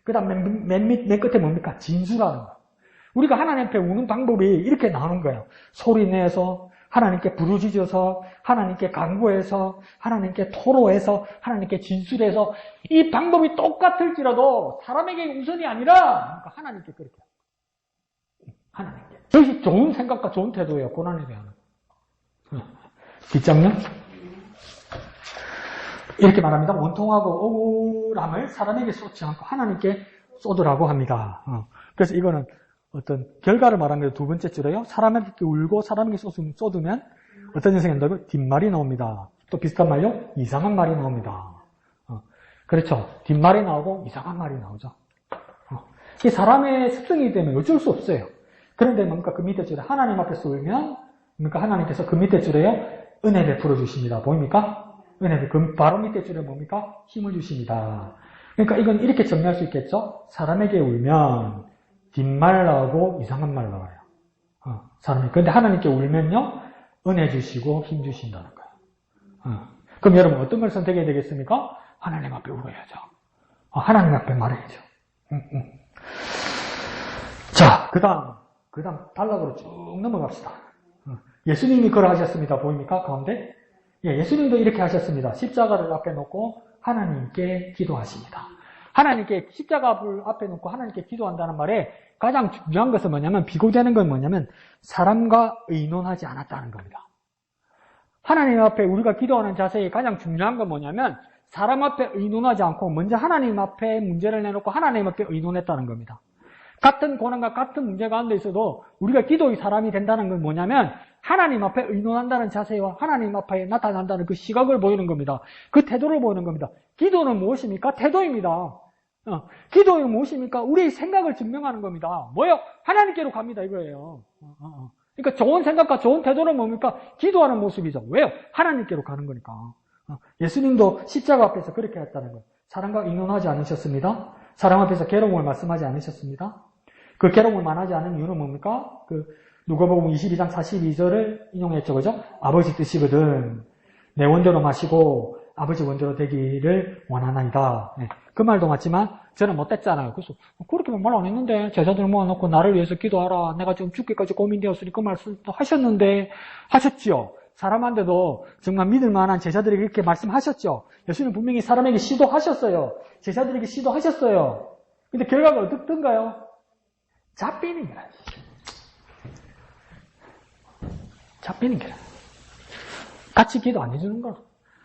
그 다음 맨 끝에 뭡니까? 진술하는 거. 우리가 하나님 앞에 우는 방법이 이렇게 나오는 거예요. 소리 내서, 하나님께 부르짖어서, 하나님께 간구해서, 하나님께 토로해서, 하나님께 진술해서, 이 방법이 똑같을지라도 사람에게 우선이 아니라 그러니까 하나님께 그렇게 해요. 하나님께. 그것이 좋은 생각과 좋은 태도예요. 고난에 대한. 뒷장면? 이렇게 말합니다. 원통하고 억울함을 사람에게 쏟지 않고 하나님께 쏟으라고 합니다. 그래서 이거는 어떤 결과를 말한 거예요. 두 번째 줄에요. 사람에게 울고 사람에게 쏟으면 어떤 현상이 난다고요? 뒷말이 나옵니다. 또 비슷한 말요? 이상한 말이 나옵니다. 그렇죠. 뒷말이 나오고 이상한 말이 나오죠. 이게 사람의 습성이기 때문에 어쩔 수 없어요. 그런데 뭡니까? 그 밑에 줄에 하나님 앞에서 울면 뭡니까? 하나님께서 그 밑에 줄에요. 은혜 베풀어 주십니다. 보입니까? 은혜 그 바로 밑에 줄에 뭡니까? 힘을 주십니다. 그러니까 이건 이렇게 정리할 수 있겠죠? 사람에게 울면 뒷말 나오고 이상한 말 나와요. 사람이. 근데 하나님께 울면요, 은혜 주시고 힘 주신다는 거예요. 그럼 여러분 어떤 걸 선택해야 되겠습니까? 하나님 앞에 울어야죠. 하나님 앞에 말해야죠. 자, 그 다음 단락으로 쭉 넘어갑시다. 예수님이 그러하셨습니다. 보입니까? 가운데? 예, 예수님도 이렇게 하셨습니다. 십자가를 앞에 놓고 하나님께 기도하십니다. 하나님께 십자가를 앞에 놓고 하나님께 기도한다는 말에 가장 중요한 것은 뭐냐면, 비교되는 건 뭐냐면 사람과 의논하지 않았다는 겁니다. 하나님 앞에 우리가 기도하는 자세의 가장 중요한 건 뭐냐면 사람 앞에 의논하지 않고 먼저 하나님 앞에 문제를 내놓고 하나님 앞에 의논했다는 겁니다. 같은 고난과 같은 문제 가운데 있어도 우리가 기도의 사람이 된다는 건 뭐냐면 하나님 앞에 의논한다는 자세와 하나님 앞에 나타난다는 그 시각을 보이는 겁니다. 그 태도를 보이는 겁니다. 기도는 무엇입니까? 태도입니다. 기도는 무엇입니까? 우리의 생각을 증명하는 겁니다. 뭐요? 하나님께로 갑니다 이거예요. 그러니까 좋은 생각과 좋은 태도는 뭡니까? 기도하는 모습이죠. 왜요? 하나님께로 가는 거니까. 예수님도 십자가 앞에서 그렇게 했다는 거예요. 사람과 의논하지 않으셨습니다. 사람 앞에서 괴로움을 말씀하지 않으셨습니다. 그 괴로움을 말하지 않은 이유는 뭡니까? 누가복음 22장 42절을 인용했죠. 그죠? 아버지 뜻이거든. 내 원대로 마시고 아버지 원대로 되기를 원하나이다. 네. 그 말도 맞지만 저는 못됐잖아요. 그래서 그렇게 말 안 했는데 제자들 모아놓고 나를 위해서 기도하라. 내가 지금 죽기까지 고민되었으니 그 말씀도 하셨는데 하셨지요. 사람한테도 정말 믿을 만한 제자들에게 이렇게 말씀하셨죠. 예수님 분명히 사람에게 시도하셨어요. 제자들에게 시도하셨어요. 근데 결과가 어떻던가요? 잡히는 거라. 잡히는 거라. 같이 기도 안 해주는 거라.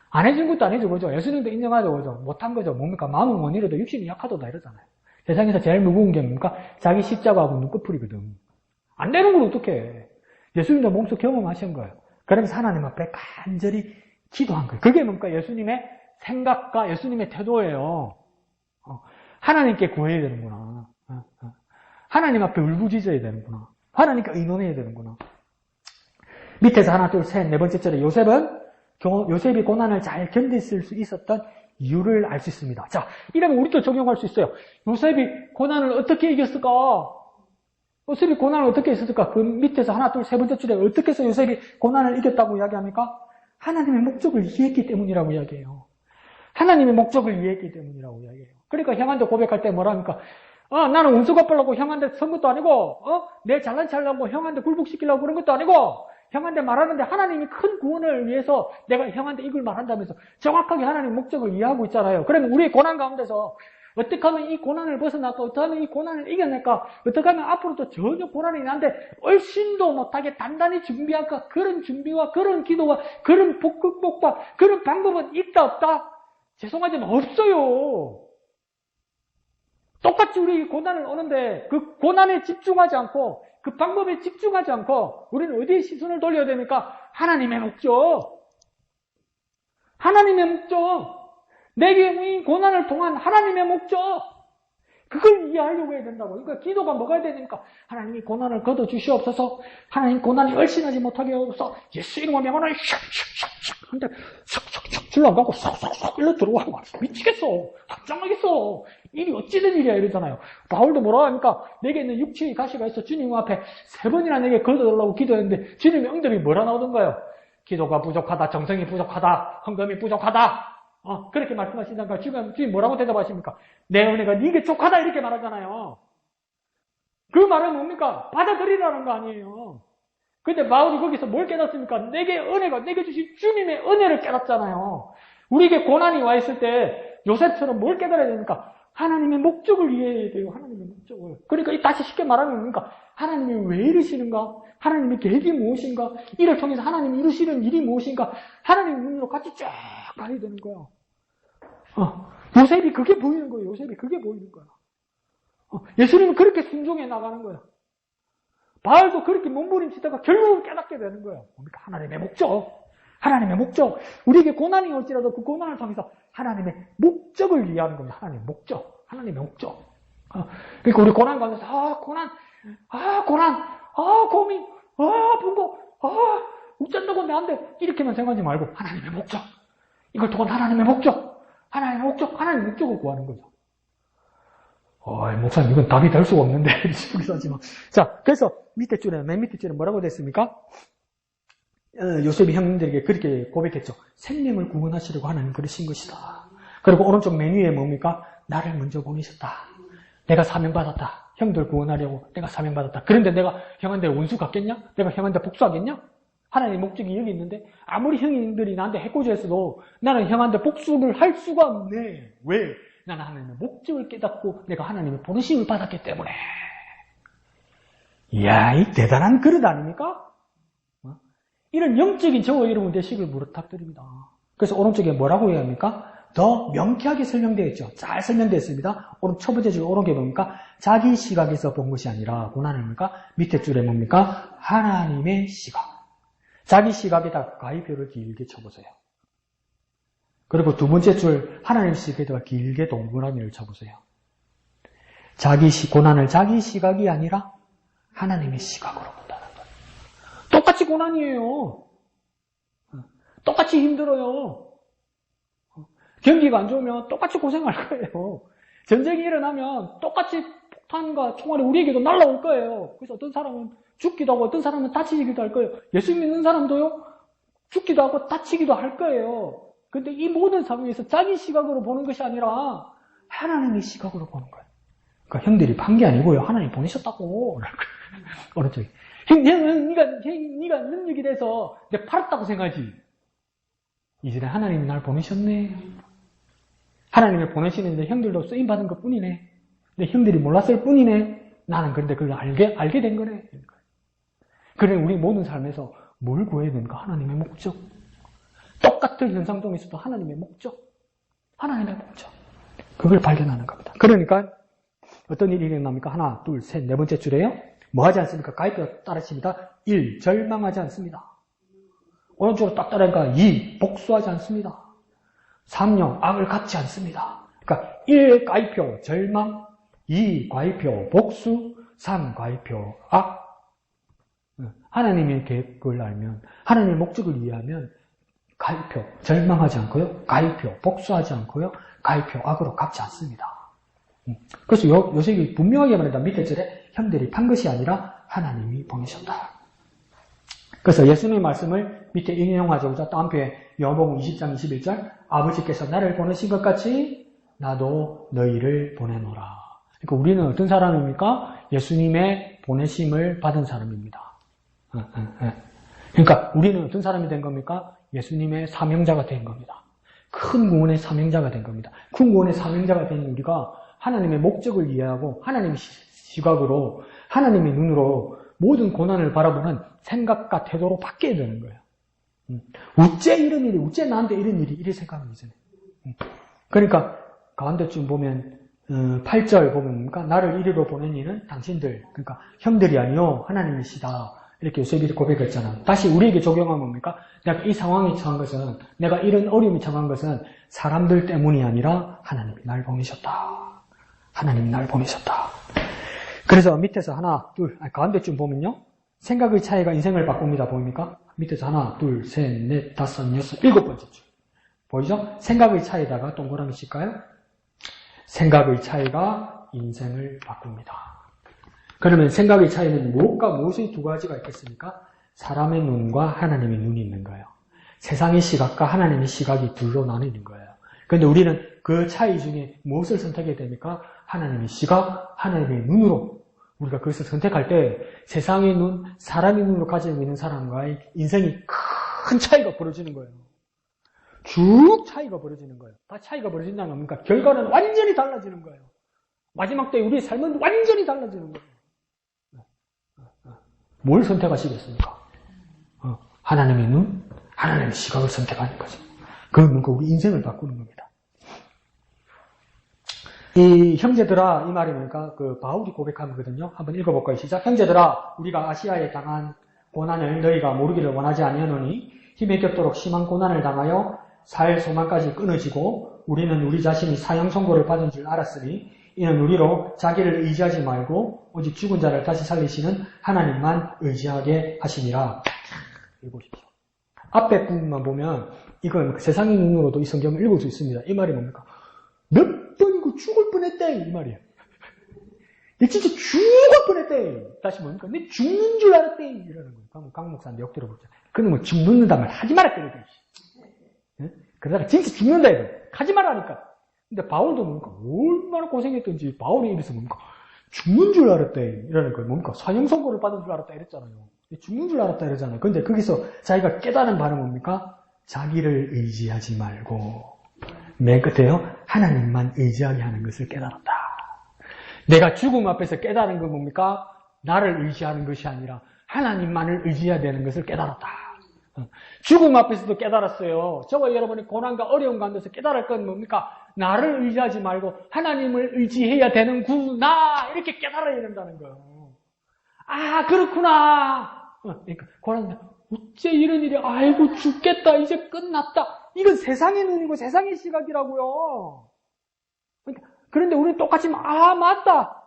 안 해준 것도 아니죠, 그죠? 예수님도 인정하죠, 그죠? 못한 거죠. 뭡니까? 마음은 못 이뤄도 육신이 약하다 이러잖아요. 세상에서 제일 무거운 게 뭡니까? 자기 십자가하고 눈꺼풀이거든. 안 되는 걸 어떻게 해? 예수님도 몸소 경험하신 거예요. 그러면서 하나님 앞에 간절히 기도한 거예요. 그게 뭡니까? 예수님의 생각과 예수님의 태도예요. 하나님께 구해야 되는구나. 하나님 앞에 울부짖어야 되는구나. 하나님께 의논해야 되는구나. 밑에서 하나, 둘, 셋, 네 번째 절에 요셉이 고난을 잘 견딜 수 있었던 이유를 알 수 있습니다. 자, 이러면 우리도 적용할 수 있어요. 요셉이 고난을 어떻게 이겼을까? 요셉이 고난을 어떻게 했을까? 그 밑에서 하나, 둘, 세 번째 줄에 어떻게 해서 요셉이 고난을 이겼다고 이야기합니까? 하나님의 목적을 이해했기 때문이라고 이야기해요. 하나님의 목적을 이해했기 때문이라고 이야기해요. 그러니까 형한테 고백할 때 뭐라 합니까? 나는 운수 갚으려고 형한테 선 것도 아니고, 내 잘난 체 하려고 형한테 굴복시키려고 그런 것도 아니고, 형한테 말하는데 하나님이 큰 구원을 위해서 내가 형한테 이걸 말한다면서 정확하게 하나님의 목적을 이해하고 있잖아요. 그러면 우리의 고난 가운데서 어떻게 하면 이 고난을 벗어날까? 어떻게 하면 이 고난을 이겨낼까? 어떻게 하면 앞으로도 전혀 고난이 나는데 얼씬도 못하게 단단히 준비할까? 그런 준비와 그런 기도와 그런 극복과 그런 방법은 있다 없다? 죄송하지만 없어요. 똑같이 우리 고난을 오는데 그 고난에 집중하지 않고 그 방법에 집중하지 않고 우리는 어디에 시선을 돌려야 됩니까? 하나님의 목적. 하나님의 목적. 내게 이 고난을 통한 하나님의 목적. 그걸 이해하려고 해야 된다고. 그러니까 기도가 뭐가 되니까 하나님이 고난을 걷어주시옵소서. 하나님 고난이 얼씬하지 못하게 하옵소서. 예수 이름으로 명하노니 샥샥샥샥 한데 샥샥샥 줄러가고 싹싹싹 일로 들어가고 미치겠어. 환장하겠어. 일이 어찌된 일이야 이러잖아요. 바울도 뭐라 하니까 내게 있는 육체의 가시가 있어 주님 앞에 3번이나 내게 걷어달라고 기도했는데 주님의 응답이 뭐라 나오던가요? 기도가 부족하다. 정성이 부족하다. 헌금이 부족하다. 그렇게 말씀하시다가 주님 뭐라고 대답하십니까? 내 은혜가 네게 족하다 이렇게 말하잖아요. 그 말은 뭡니까? 받아들이라는 거 아니에요. 근데 바울이 거기서 뭘 깨닫습니까? 내게 주신 주님의 은혜를 깨닫잖아요. 우리에게 고난이 와 있을 때 요셉처럼 뭘 깨달아야 됩니까? 하나님의 목적을 이해해야 돼요. 하나님의 목적을. 그러니까 다시 쉽게 말하면 뭡니까? 하나님이 왜 이러시는가? 하나님의 계획이 무엇인가? 이를 통해서 하나님이 이루시는 일이 무엇인가? 하나님의 눈으로 같이 쫙 가야 되는 거야. 요셉이 그게 보이는 거예요. 요셉이 그게 보이는 거야. 예수님은 그렇게 순종해 나가는 거야. 바울도 그렇게 몸부림치다가 결국은 깨닫게 되는 거예요. 그러니까 하나님의 목적. 하나님의 목적. 우리에게 고난이 올지라도 그 고난을 통해서 하나님의 목적을 이해하는 겁니다. 하나님의 목적. 하나님의 목적. 그러니까 우리 고난 가운데서 고난, 고민, 분고, 웃잔다고 내 안 돼. 이렇게만 생각하지 말고 하나님의 목적. 이걸 통한 하나님의 목적. 하나님의 목적을 구하는 거죠. 목사님, 이건 답이 될 수가 없는데. 이렇게 하지만. 자, 그래서 맨 밑에 줄에 뭐라고 됐습니까? 요셉이 형님들에게 그렇게 고백했죠. 생명을 구원하시려고 하나님 그러신 것이다. 그리고 오른쪽 맨 위에 뭡니까? 나를 먼저 보내셨다. 내가 사명받았다. 형들 구원하려고 내가 사명받았다. 그런데 내가 형한테 원수 갚겠냐? 내가 형한테 복수하겠냐? 하나님의 목적이 여기 있는데 아무리 형님들이 나한테 해코지했어도 나는 형한테 복수를 할 수가 없네. 왜? 나는 하나님의 목적을 깨닫고 내가 하나님의 보내심을 받았기 때문에. 이야, 이 대단한 그릇 아닙니까? 이런 영적인 저와 여러분 되시길 부탁드립니다. 그래서 오른쪽에 뭐라고 해야 합니까? 더 명쾌하게 설명되어 있죠. 잘 설명되어 있습니다. 첫 번째 줄 오른게 뭡니까? 자기 시각에서 본 것이 아니라 고난을 뭡니까? 밑에 줄에 뭡니까? 하나님의 시각. 자기 시각에다 가위표를 길게 쳐보세요. 그리고 두 번째 줄 하나님 시각에다가 길게 동그라미를 쳐보세요. 고난을 자기 시각이 아니라 하나님의 시각으로 본다는 거예요. 똑같이 고난이에요. 똑같이 힘들어요. 경기가 안 좋으면 똑같이 고생할 거예요. 전쟁이 일어나면 똑같이 폭탄과 총알이 우리에게도 날아올 거예요. 그래서 어떤 사람은 죽기도 하고 어떤 사람은 다치기도 할 거예요. 예수 믿는 사람도요. 죽기도 하고 다치기도 할 거예요. 근데 이 모든 상황에서 자기 시각으로 보는 것이 아니라 하나님의 시각으로 보는 거예요. 그러니까 형들이 판 게 아니고요. 하나님 보내셨다고. 오른쪽에. 네가 능력이 돼서 내가 팔았다고 생각하지. 이제 하나님이 날 보내셨네. 하나님을 보내시는데 형들도 쓰임받은 것 뿐이네. 근데 형들이 몰랐을 뿐이네. 나는 그런데 그걸 알게 된 거네. 그래, 우리 모든 삶에서 뭘 구해야 되는가? 하나님의 목적. 똑같은 현상 속에서도 하나님의 목적. 하나님의 목적. 그걸 발견하는 겁니다. 그러니까 어떤 일이 일어납니까? 하나, 둘, 셋, 네 번째 줄에요. 뭐 하지 않습니까? 가이드가 따르십니다. 1. 절망하지 않습니다. 오른쪽으로 딱 따르니까 2. 복수하지 않습니다. 3령, 악을 갚지 않습니다. 그러니까 1. 과이표, 절망. 2. 과이표, 복수. 3. 과이표, 악. 하나님의 계획을 알면, 하나님의 목적을 이해하면 과이표, 절망하지 않고요. 과이표, 복수하지 않고요. 과이표, 악으로 갚지 않습니다. 그래서 요셉이 분명하게 말한다. 밑에 절에 형들이 판 것이 아니라 하나님이 보내셨다. 그래서 예수님의 말씀을 밑에 인용하자고자 다음표에 요한복음 20장 21절 아버지께서 나를 보내신 것 같이 나도 너희를 보내노라. 그러니까 우리는 어떤 사람입니까? 예수님의 보내심을 받은 사람입니다. 그러니까 우리는 어떤 사람이 된 겁니까? 예수님의 사명자가 된 겁니다. 큰 구원의 사명자가 된 겁니다. 큰 구원의 사명자가 된 우리가 하나님의 목적을 이해하고 하나님의 시각으로 하나님의 눈으로 모든 고난을 바라보는 생각과 태도로 바뀌어야 되는 거예요. 어째 이런 일이, 어째 나한테 이런 일이, 이렇게 생각하면 되잖아요. 그러니까 가운데쯤 보면 8절 보면 나를 이리로 보낸 이는 당신들, 그러니까 형들이 아니요 하나님이시다. 이렇게 요셉이 고백했잖아. 다시 우리에게 적용하면 뭡니까? 내가 이 상황에 처한 것은, 내가 이런 어려움에 처한 것은 사람들 때문이 아니라 하나님이 날 보내셨다. 하나님이 날 보내셨다. 그래서 밑에서 하나, 둘, 가운데쯤 보면요. 생각의 차이가 인생을 바꿉니다. 보입니까? 밑에서 하나, 둘, 셋, 넷, 다섯, 여섯, 일곱 번째 줄. 보이죠? 생각의 차이다가 동그라미 칠까요? 생각의 차이가 인생을 바꿉니다. 그러면 생각의 차이는 무엇과 무엇의 두 가지가 있겠습니까? 사람의 눈과 하나님의 눈이 있는 거예요. 세상의 시각과 하나님의 시각이 둘로 나뉘는 거예요. 그런데 우리는 그 차이 중에 무엇을 선택해야 됩니까? 하나님의 시각, 하나님의 눈으로 우리가 그것을 선택할 때 세상의 눈, 사람의 눈으로 가지고 있는 사람과의 인생이 큰 차이가 벌어지는 거예요. 쭉 차이가 벌어지는 거예요. 다 차이가 벌어진다는 겁니까? 결과는 완전히 달라지는 거예요. 마지막 때 우리의 삶은 완전히 달라지는 거예요. 뭘 선택하시겠습니까? 하나님의 눈, 하나님의 시각을 선택하는 거죠. 그건 뭔가 우리 인생을 바꾸는 겁니다. 이 형제들아, 이 말이 뭡니까? 그 바울이 고백한 거거든요. 한번 읽어볼까요? 시작. 형제들아, 우리가 아시아에 당한 고난을 너희가 모르기를 원하지 아니하노니 힘에 겹도록 심한 고난을 당하여 살 소망까지 끊어지고 우리는 우리 자신이 사형 선고를 받은 줄 알았으니 이는 우리로 자기를 의지하지 말고 오직 죽은 자를 다시 살리시는 하나님만 의지하게 하시니라. 읽어보십시오. 앞에 부분만 보면 이건 세상의 눈으로도 이 성경을 읽을 수 있습니다. 이 말이 뭡니까? 몇 번이고 죽을 뻔했대 이 말이에요. 내 진짜 죽을 뻔했대. 다시 뭡니까? 내 죽는 줄 알았대 이러는 거예요. 강 목사한테 욕 들어보자. 그는 뭐 죽는다 말 하지 마라 그러더니. 그러다가 진짜 죽는다 이거. 하지 말라니까. 근데 바울도 뭡니까? 얼마나 고생했던지 바울이 이래서 뭡니까? 죽는 줄 알았대 이러는 거예요. 뭡니까? 사형 선고를 받은 줄 알았다 이랬잖아요. 죽는 줄 알았다 이러잖아요. 근데 거기서 자기가 깨달은 바는 뭡니까? 자기를 의지하지 말고 맨 끝에요. 하나님만 의지하게 하는 것을 깨달았다. 내가 죽음 앞에서 깨달은 건 뭡니까? 나를 의지하는 것이 아니라 하나님만을 의지해야 되는 것을 깨달았다. 죽음 앞에서도 깨달았어요. 저와 여러분이 고난과 어려움 가운데서 깨달을 건 뭡니까? 나를 의지하지 말고 하나님을 의지해야 되는구나 이렇게 깨달아야 된다는 거예요. 아 그렇구나. 그러니까 고난 어째 이런 일이 아이고 죽겠다 이제 끝났다. 이건 세상의 눈이고 세상의 시각이라고요. 그런데 우리는 똑같이 아 맞다.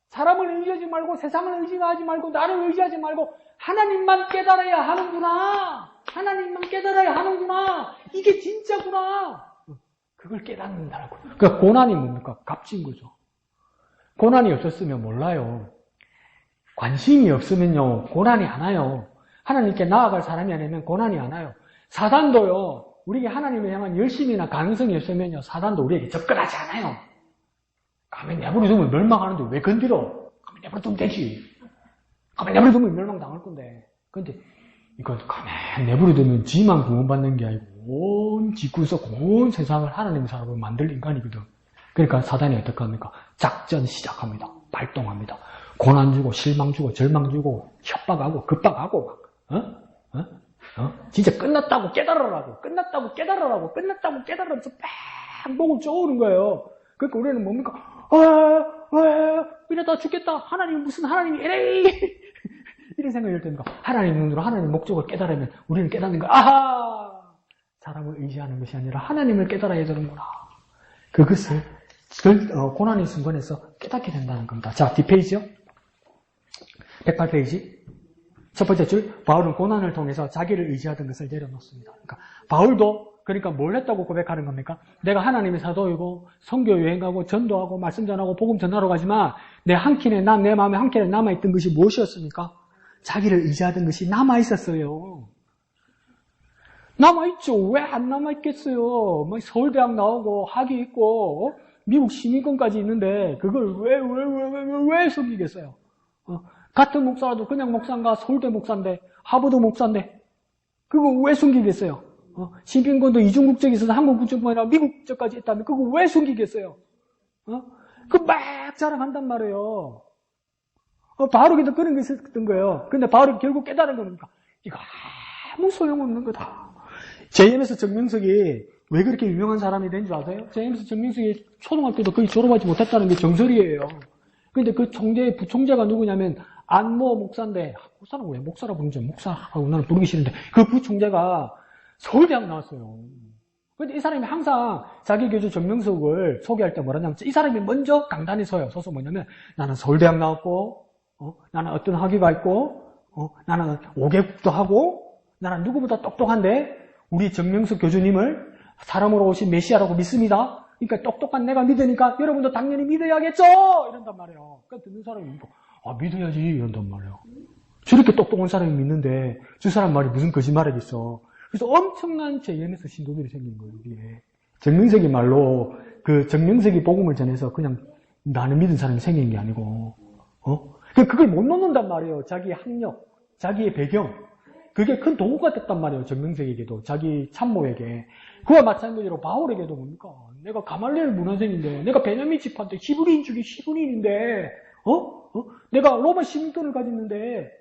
사람을 의지하지 말고 세상을 의지하지 말고 나를 의지하지 말고 하나님만 깨달아야 하는구나. 하나님만 깨달아야 하는구나. 이게 진짜구나. 그걸 깨닫는다라고. 그러니까 고난이 뭡니까? 값진 거죠. 고난이 없었으면 몰라요. 관심이 없으면요. 고난이 안 와요. 하나님께 나아갈 사람이 아니면 고난이 안 와요. 사단도요. 우리에게 하나님을 향한 열심이나 가능성이 없으면요. 사단도 우리에게 접근하지 않아요. 가만히 내버려두면 멸망하는데 왜 건드려? 가만히 내버려두면 되지. 가만히 내버려두면 멸망당할 건데. 근데 이건 가만히 내버려두면 지만 구원받는 게 아니고 온 지구에서 온 세상을 하나님의 사람으로 만들 인간이거든. 그러니까 사단이 어떻게 합니까? 작전 시작합니다. 발동합니다. 고난 주고 실망 주고 절망 주고 협박하고 급박하고 진짜 끝났다고 깨달으라고 끝났다고 깨달으라고 끝났다고 깨달으면서 막 목을 쪼우는 거예요. 그러니까 우리는 뭡니까? 이러다 죽겠다. 하나님 무슨 하나님이 에레이 이런 생각이 들 때니까 하나님 눈으로 하나님 목적을 깨달으면 우리는 깨닫는 거야. 아하! 사람을 의지하는 것이 아니라 하나님을 깨달아야 되는구나. 그것을 고난의 순간에서 깨닫게 된다는 겁니다. 자, 뒷페이지요. 108페이지. 첫 번째 줄, 바울은 고난을 통해서 자기를 의지하던 것을 내려놓습니다. 그러니까 바울도 뭘 했다고 고백하는 겁니까? 내가 하나님의 사도이고 선교 여행 가고 전도하고 말씀 전하고 복음 전하러 가지만 내 마음에 한 켠에 남아있던 것이 무엇이었습니까? 자기를 의지하던 것이 남아있었어요. 남아있죠. 왜 안 남아있겠어요? 서울대학 나오고 학위 있고 미국 시민권까지 있는데 그걸 왜 숨기겠어요? 같은 목사라도 그냥 목사인가 서울대 목사인데 하버드 목사인데 그거 왜 숨기겠어요? 신빈권도 이중국적이 있어서 한국 국적뿐만 아니라 미국 국적까지 있다면 그거 왜 숨기겠어요? 그거 막 자랑한단 말이에요. 바울에게도 그런 게 있었던 거예요. 근데 바울이 결국 깨달은 겁니까? 이거 아무 소용없는 거다. JMS 정명석이 왜 그렇게 유명한 사람이 된 줄 아세요? JMS 정명석이 초등학교도 거의 졸업하지 못했다는 게 정설이에요. 근데 그 부총재가 누구냐면 안모 목사인데, 목사는 왜 목사라고 부르죠? 목사라고 나는 부르기 싫은데, 그 부총재가 서울대학 나왔어요. 근데 이 사람이 항상 자기 교주 정명석을 소개할 때 뭐라냐면, 이 사람이 먼저 강단에 서서 뭐냐면, 나는 서울대학 나왔고, 나는 어떤 학위가 있고, 나는 5개국도 하고, 나는 누구보다 똑똑한데, 우리 정명석 교주님을 사람으로 오신 메시아라고 믿습니다. 그러니까 똑똑한 내가 믿으니까 여러분도 당연히 믿어야겠죠? 이런단 말이에요. 그러니까 듣는 사람이 믿어야지 이런단 말이에요. 저렇게 똑똑한 사람이 믿는데 저 사람 말이 무슨 거짓말이겠어. 그래서 엄청난 JMS 신도들이 생긴 거예요. 여기에. 정명석이 말로 그 정명석이 복음을 전해서 그냥 나는 믿은 사람이 생긴 게 아니고 그걸 못 놓는단 말이에요. 자기의 학력, 자기의 배경. 그게 큰 도구가 됐단 말이에요. 정명석에게도, 자기 참모에게. 그와 마찬가지로 바울에게도 뭡니까? 내가 가말리엘 문화생인데, 내가 베냐민 집한테 히브리인 중에 히브리인인데, 내가 로마 시민권을 가졌는데,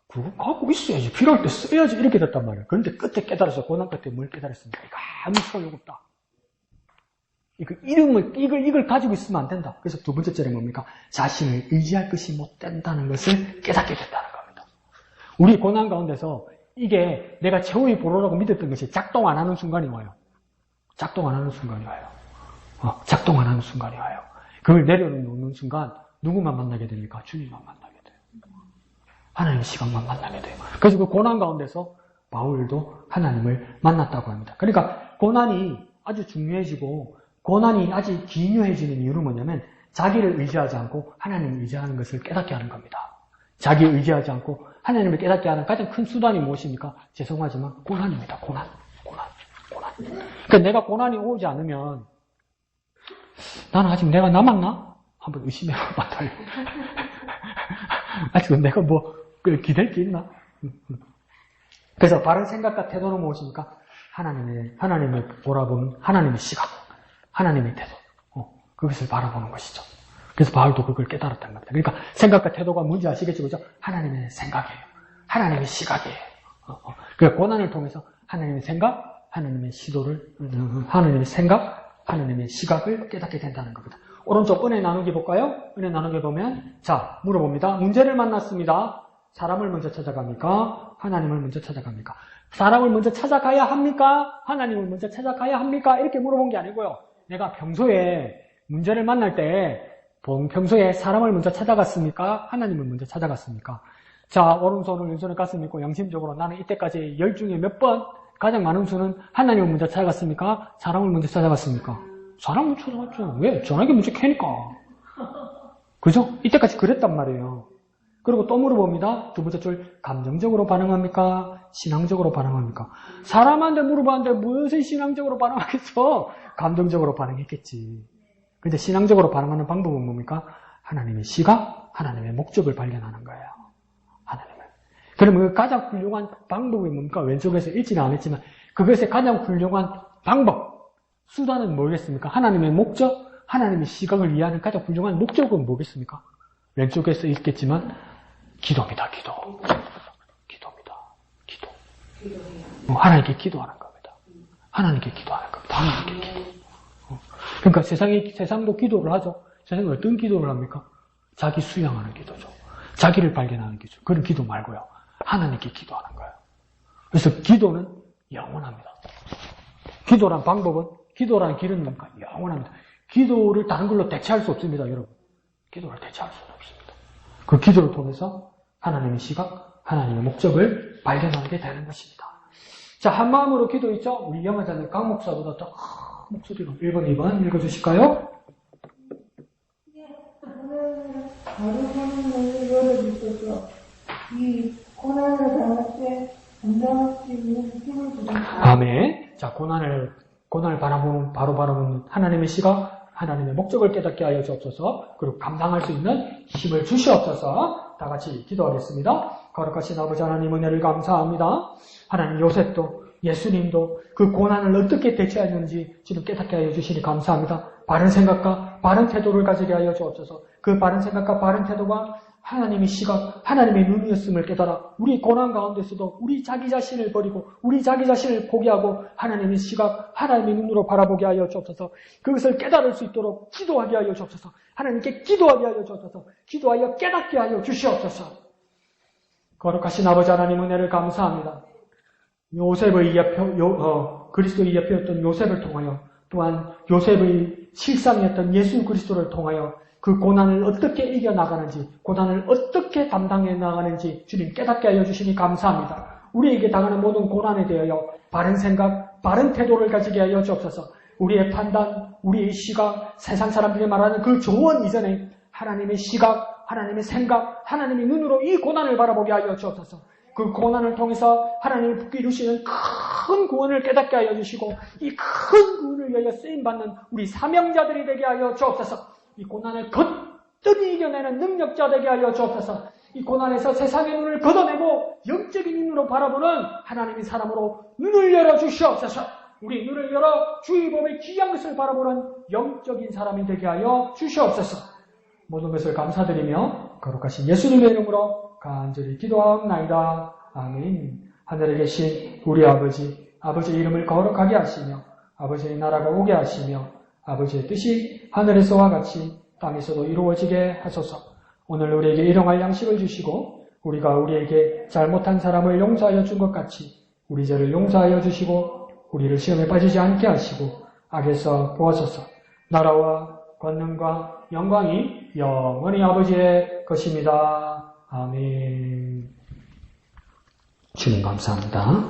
그거 갖고 있어야지. 필요할 때 써야지. 이렇게 됐단 말이에요. 그런데 끝에 깨달아서, 고난 끝에 뭘 깨달았습니까? 이거 아무 소용없다. 이걸 가지고 있으면 안 된다. 그래서 두 번째 절에 뭡니까? 자신을 의지할 것이 못 된다는 것을 깨닫게 된다는 겁니다. 우리 고난 가운데서 이게 내가 최후의 보루라고 믿었던 것이 작동 안 하는 순간이 와요. 작동 안 하는 순간이 와요. 작동 안 하는 순간이 와요. 그걸 내려놓는 순간 누구만 만나게 됩니까? 주님만 만나게 돼요. 하나님의 시간만 만나게 돼요. 그래서 그 고난 가운데서 바울도 하나님을 만났다고 합니다. 그러니까 고난이 아주 중요해지고 고난이 아주 기묘해지는 이유는 뭐냐면 자기를 의지하지 않고 하나님을 의지하는 것을 깨닫게 하는 겁니다. 자기를 의지하지 않고 하나님을 깨닫게 하는 가장 큰 수단이 무엇입니까? 죄송하지만 고난입니다. 고난. 그러니까 내가 고난이 오지 않으면 나는 아직 내가 남았나? 한번 의심해봐. 아직 내가 기댈 게 있나? 그래서 바른 생각과 태도는 무엇입니까? 하나님을 보라보는 하나님의 시각, 하나님의 태도, 그것을 바라보는 것이죠. 그래서 바울도 그걸 깨달았다는 겁니다. 그러니까 생각과 태도가 뭔지 아시겠죠? 그죠? 하나님의 생각이에요. 하나님의 시각이에요. 그 고난을 통해서 하나님의 생각, 하나님의 시각을 깨닫게 된다는 겁니다. 오른쪽 은혜 나누기 볼까요? 은혜 나누기 보면, 자, 물어봅니다. 문제를 만났습니다. 사람을 먼저 찾아갑니까? 하나님을 먼저 찾아갑니까? 사람을 먼저 찾아가야 합니까? 하나님을 먼저 찾아가야 합니까? 이렇게 물어본 게 아니고요. 내가 평소에 문제를 만날 때 평소에 사람을 먼저 찾아갔습니까? 하나님을 먼저 찾아갔습니까? 자, 오른손을 왼손에 가슴 믿고 양심적으로 나는 이때까지 10 중에 몇 번 가장 많은 수는 하나님을 먼저 찾아갔습니까? 사람을 먼저 찾아갔습니까? 사람을 찾아갔죠. 왜? 전화기 먼저 캐니까. 그죠? 이때까지 그랬단 말이에요. 그리고 또 물어봅니다. 두 번째 줄, 감정적으로 반응합니까? 신앙적으로 반응합니까? 사람한테 물어봤는데 무엇을 신앙적으로 반응하겠어? 감정적으로 반응했겠지. 근데 신앙적으로 반응하는 방법은 뭡니까? 하나님의 시각, 하나님의 목적을 발견하는 거예요. 하나님을. 그러면 그 가장 훌륭한 방법이 뭡니까? 왼쪽에서 읽지는 않았지만 그것의 가장 훌륭한 방법, 수단은 뭐겠습니까? 하나님의 목적, 하나님의 시각을 이해하는 가장 훌륭한 목적은 뭐겠습니까? 왼쪽에서 읽겠지만 기도입니다. 기도. 하나님께 기도하는 겁니다. 하나님께 기도하는 겁니다. 하나님께 기도. 그러니까 세상도 기도를 하죠. 세상은 어떤 기도를 합니까? 자기 수양하는 기도죠. 자기를 발견하는 기도. 그런 기도 말고요. 하나님께 기도하는 거예요. 그래서 기도는 영원합니다. 기도란 방법은, 기도란 길은 뭔가 영원합니다. 기도를 다른 걸로 대체할 수 없습니다, 여러분. 기도를 대체할 수는 없습니다. 그 기도를 통해서 하나님의 시각, 하나님의 목적을 발견하게 되는 것입니다. 자, 한마음으로 기도했죠? 우리 영화자는 강 목사보다 더 큰 목소리로 1번, 2번 읽어주실까요? 하루하루 열어주셔서 이 고난을 당할 때 감당할 수 있는 힘을 주옵소서. 아멘. 자, 고난을 바라보는 하나님의 시각, 하나님의 목적을 깨닫게 하여 주옵소서. 그리고 감당할 수 있는 힘을 주시옵소서. 다 같이 기도하겠습니다. 거룩하신 아버지 하나님 은혜를 감사합니다. 하나님 요셉도 예수님도 그 고난을 어떻게 대처했는지 지금 깨닫게 하여 주시니 감사합니다. 바른 생각과 바른 태도를 가지게 하여 주옵소서. 그 바른 생각과 바른 태도가 하나님의 시각, 하나님의 눈이었음을 깨달아 우리 고난 가운데서도 우리 자기 자신을 버리고 우리 자기 자신을 포기하고 하나님의 시각, 하나님의 눈으로 바라보게 하여 주옵소서. 그것을 깨달을 수 있도록 기도하게 하여 주옵소서. 하나님께 기도하게 하여 주옵소서. 기도하여 깨닫게 하여 주시옵소서. 거룩하신 아버지 하나님 은혜를 감사합니다. 요셉의 그리스도의 예표였던 요셉을 통하여 또한 요셉의 실상이었던 예수 그리스도를 통하여 그 고난을 어떻게 이겨나가는지, 고난을 어떻게 담당해 나가는지 주님 깨닫게 하여 주시니 감사합니다. 우리에게 당하는 모든 고난에 대하여 바른 생각, 바른 태도를 가지게 하여 주옵소서. 우리의 판단, 우리의 시각, 세상 사람들이 말하는 그 조언 이전에 하나님의 시각, 하나님의 생각, 하나님의 눈으로 이 고난을 바라보게 하여 주옵소서. 그 고난을 통해서 하나님이 붙게 이루시는 큰 구원을 깨닫게 하여 주시고 이 큰 구원을 위하여 쓰임받는 우리 사명자들이 되게 하여 주옵소서. 이 고난을 거뜬히 이겨내는 능력자 되게 하여 주옵소서. 이 고난에서 세상의 눈을 걷어내고 영적인 눈으로 바라보는 하나님의 사람으로 눈을 열어 주시옵소서. 우리 눈을 열어 주의 법의 귀한 것을 바라보는 영적인 사람이 되게 하여 주시옵소서. 모든 것을 감사드리며 거룩하신 예수님의 이름으로 간절히 기도하옵나이다. 아멘. 하늘에 계신 우리 아버지의 이름을 거룩하게 하시며 아버지의 나라가 오게 하시며 아버지의 뜻이 하늘에서와 같이 땅에서도 이루어지게 하소서. 오늘 우리에게 일용할 양식을 주시고 우리가 우리에게 잘못한 사람을 용서하여 준 것 같이 우리 죄를 용서하여 주시고 우리를 시험에 빠지지 않게 하시고 악에서 구하소서. 나라와 권능과 영광이 영원히 아버지의 것입니다. 아멘. 주님 감사합니다.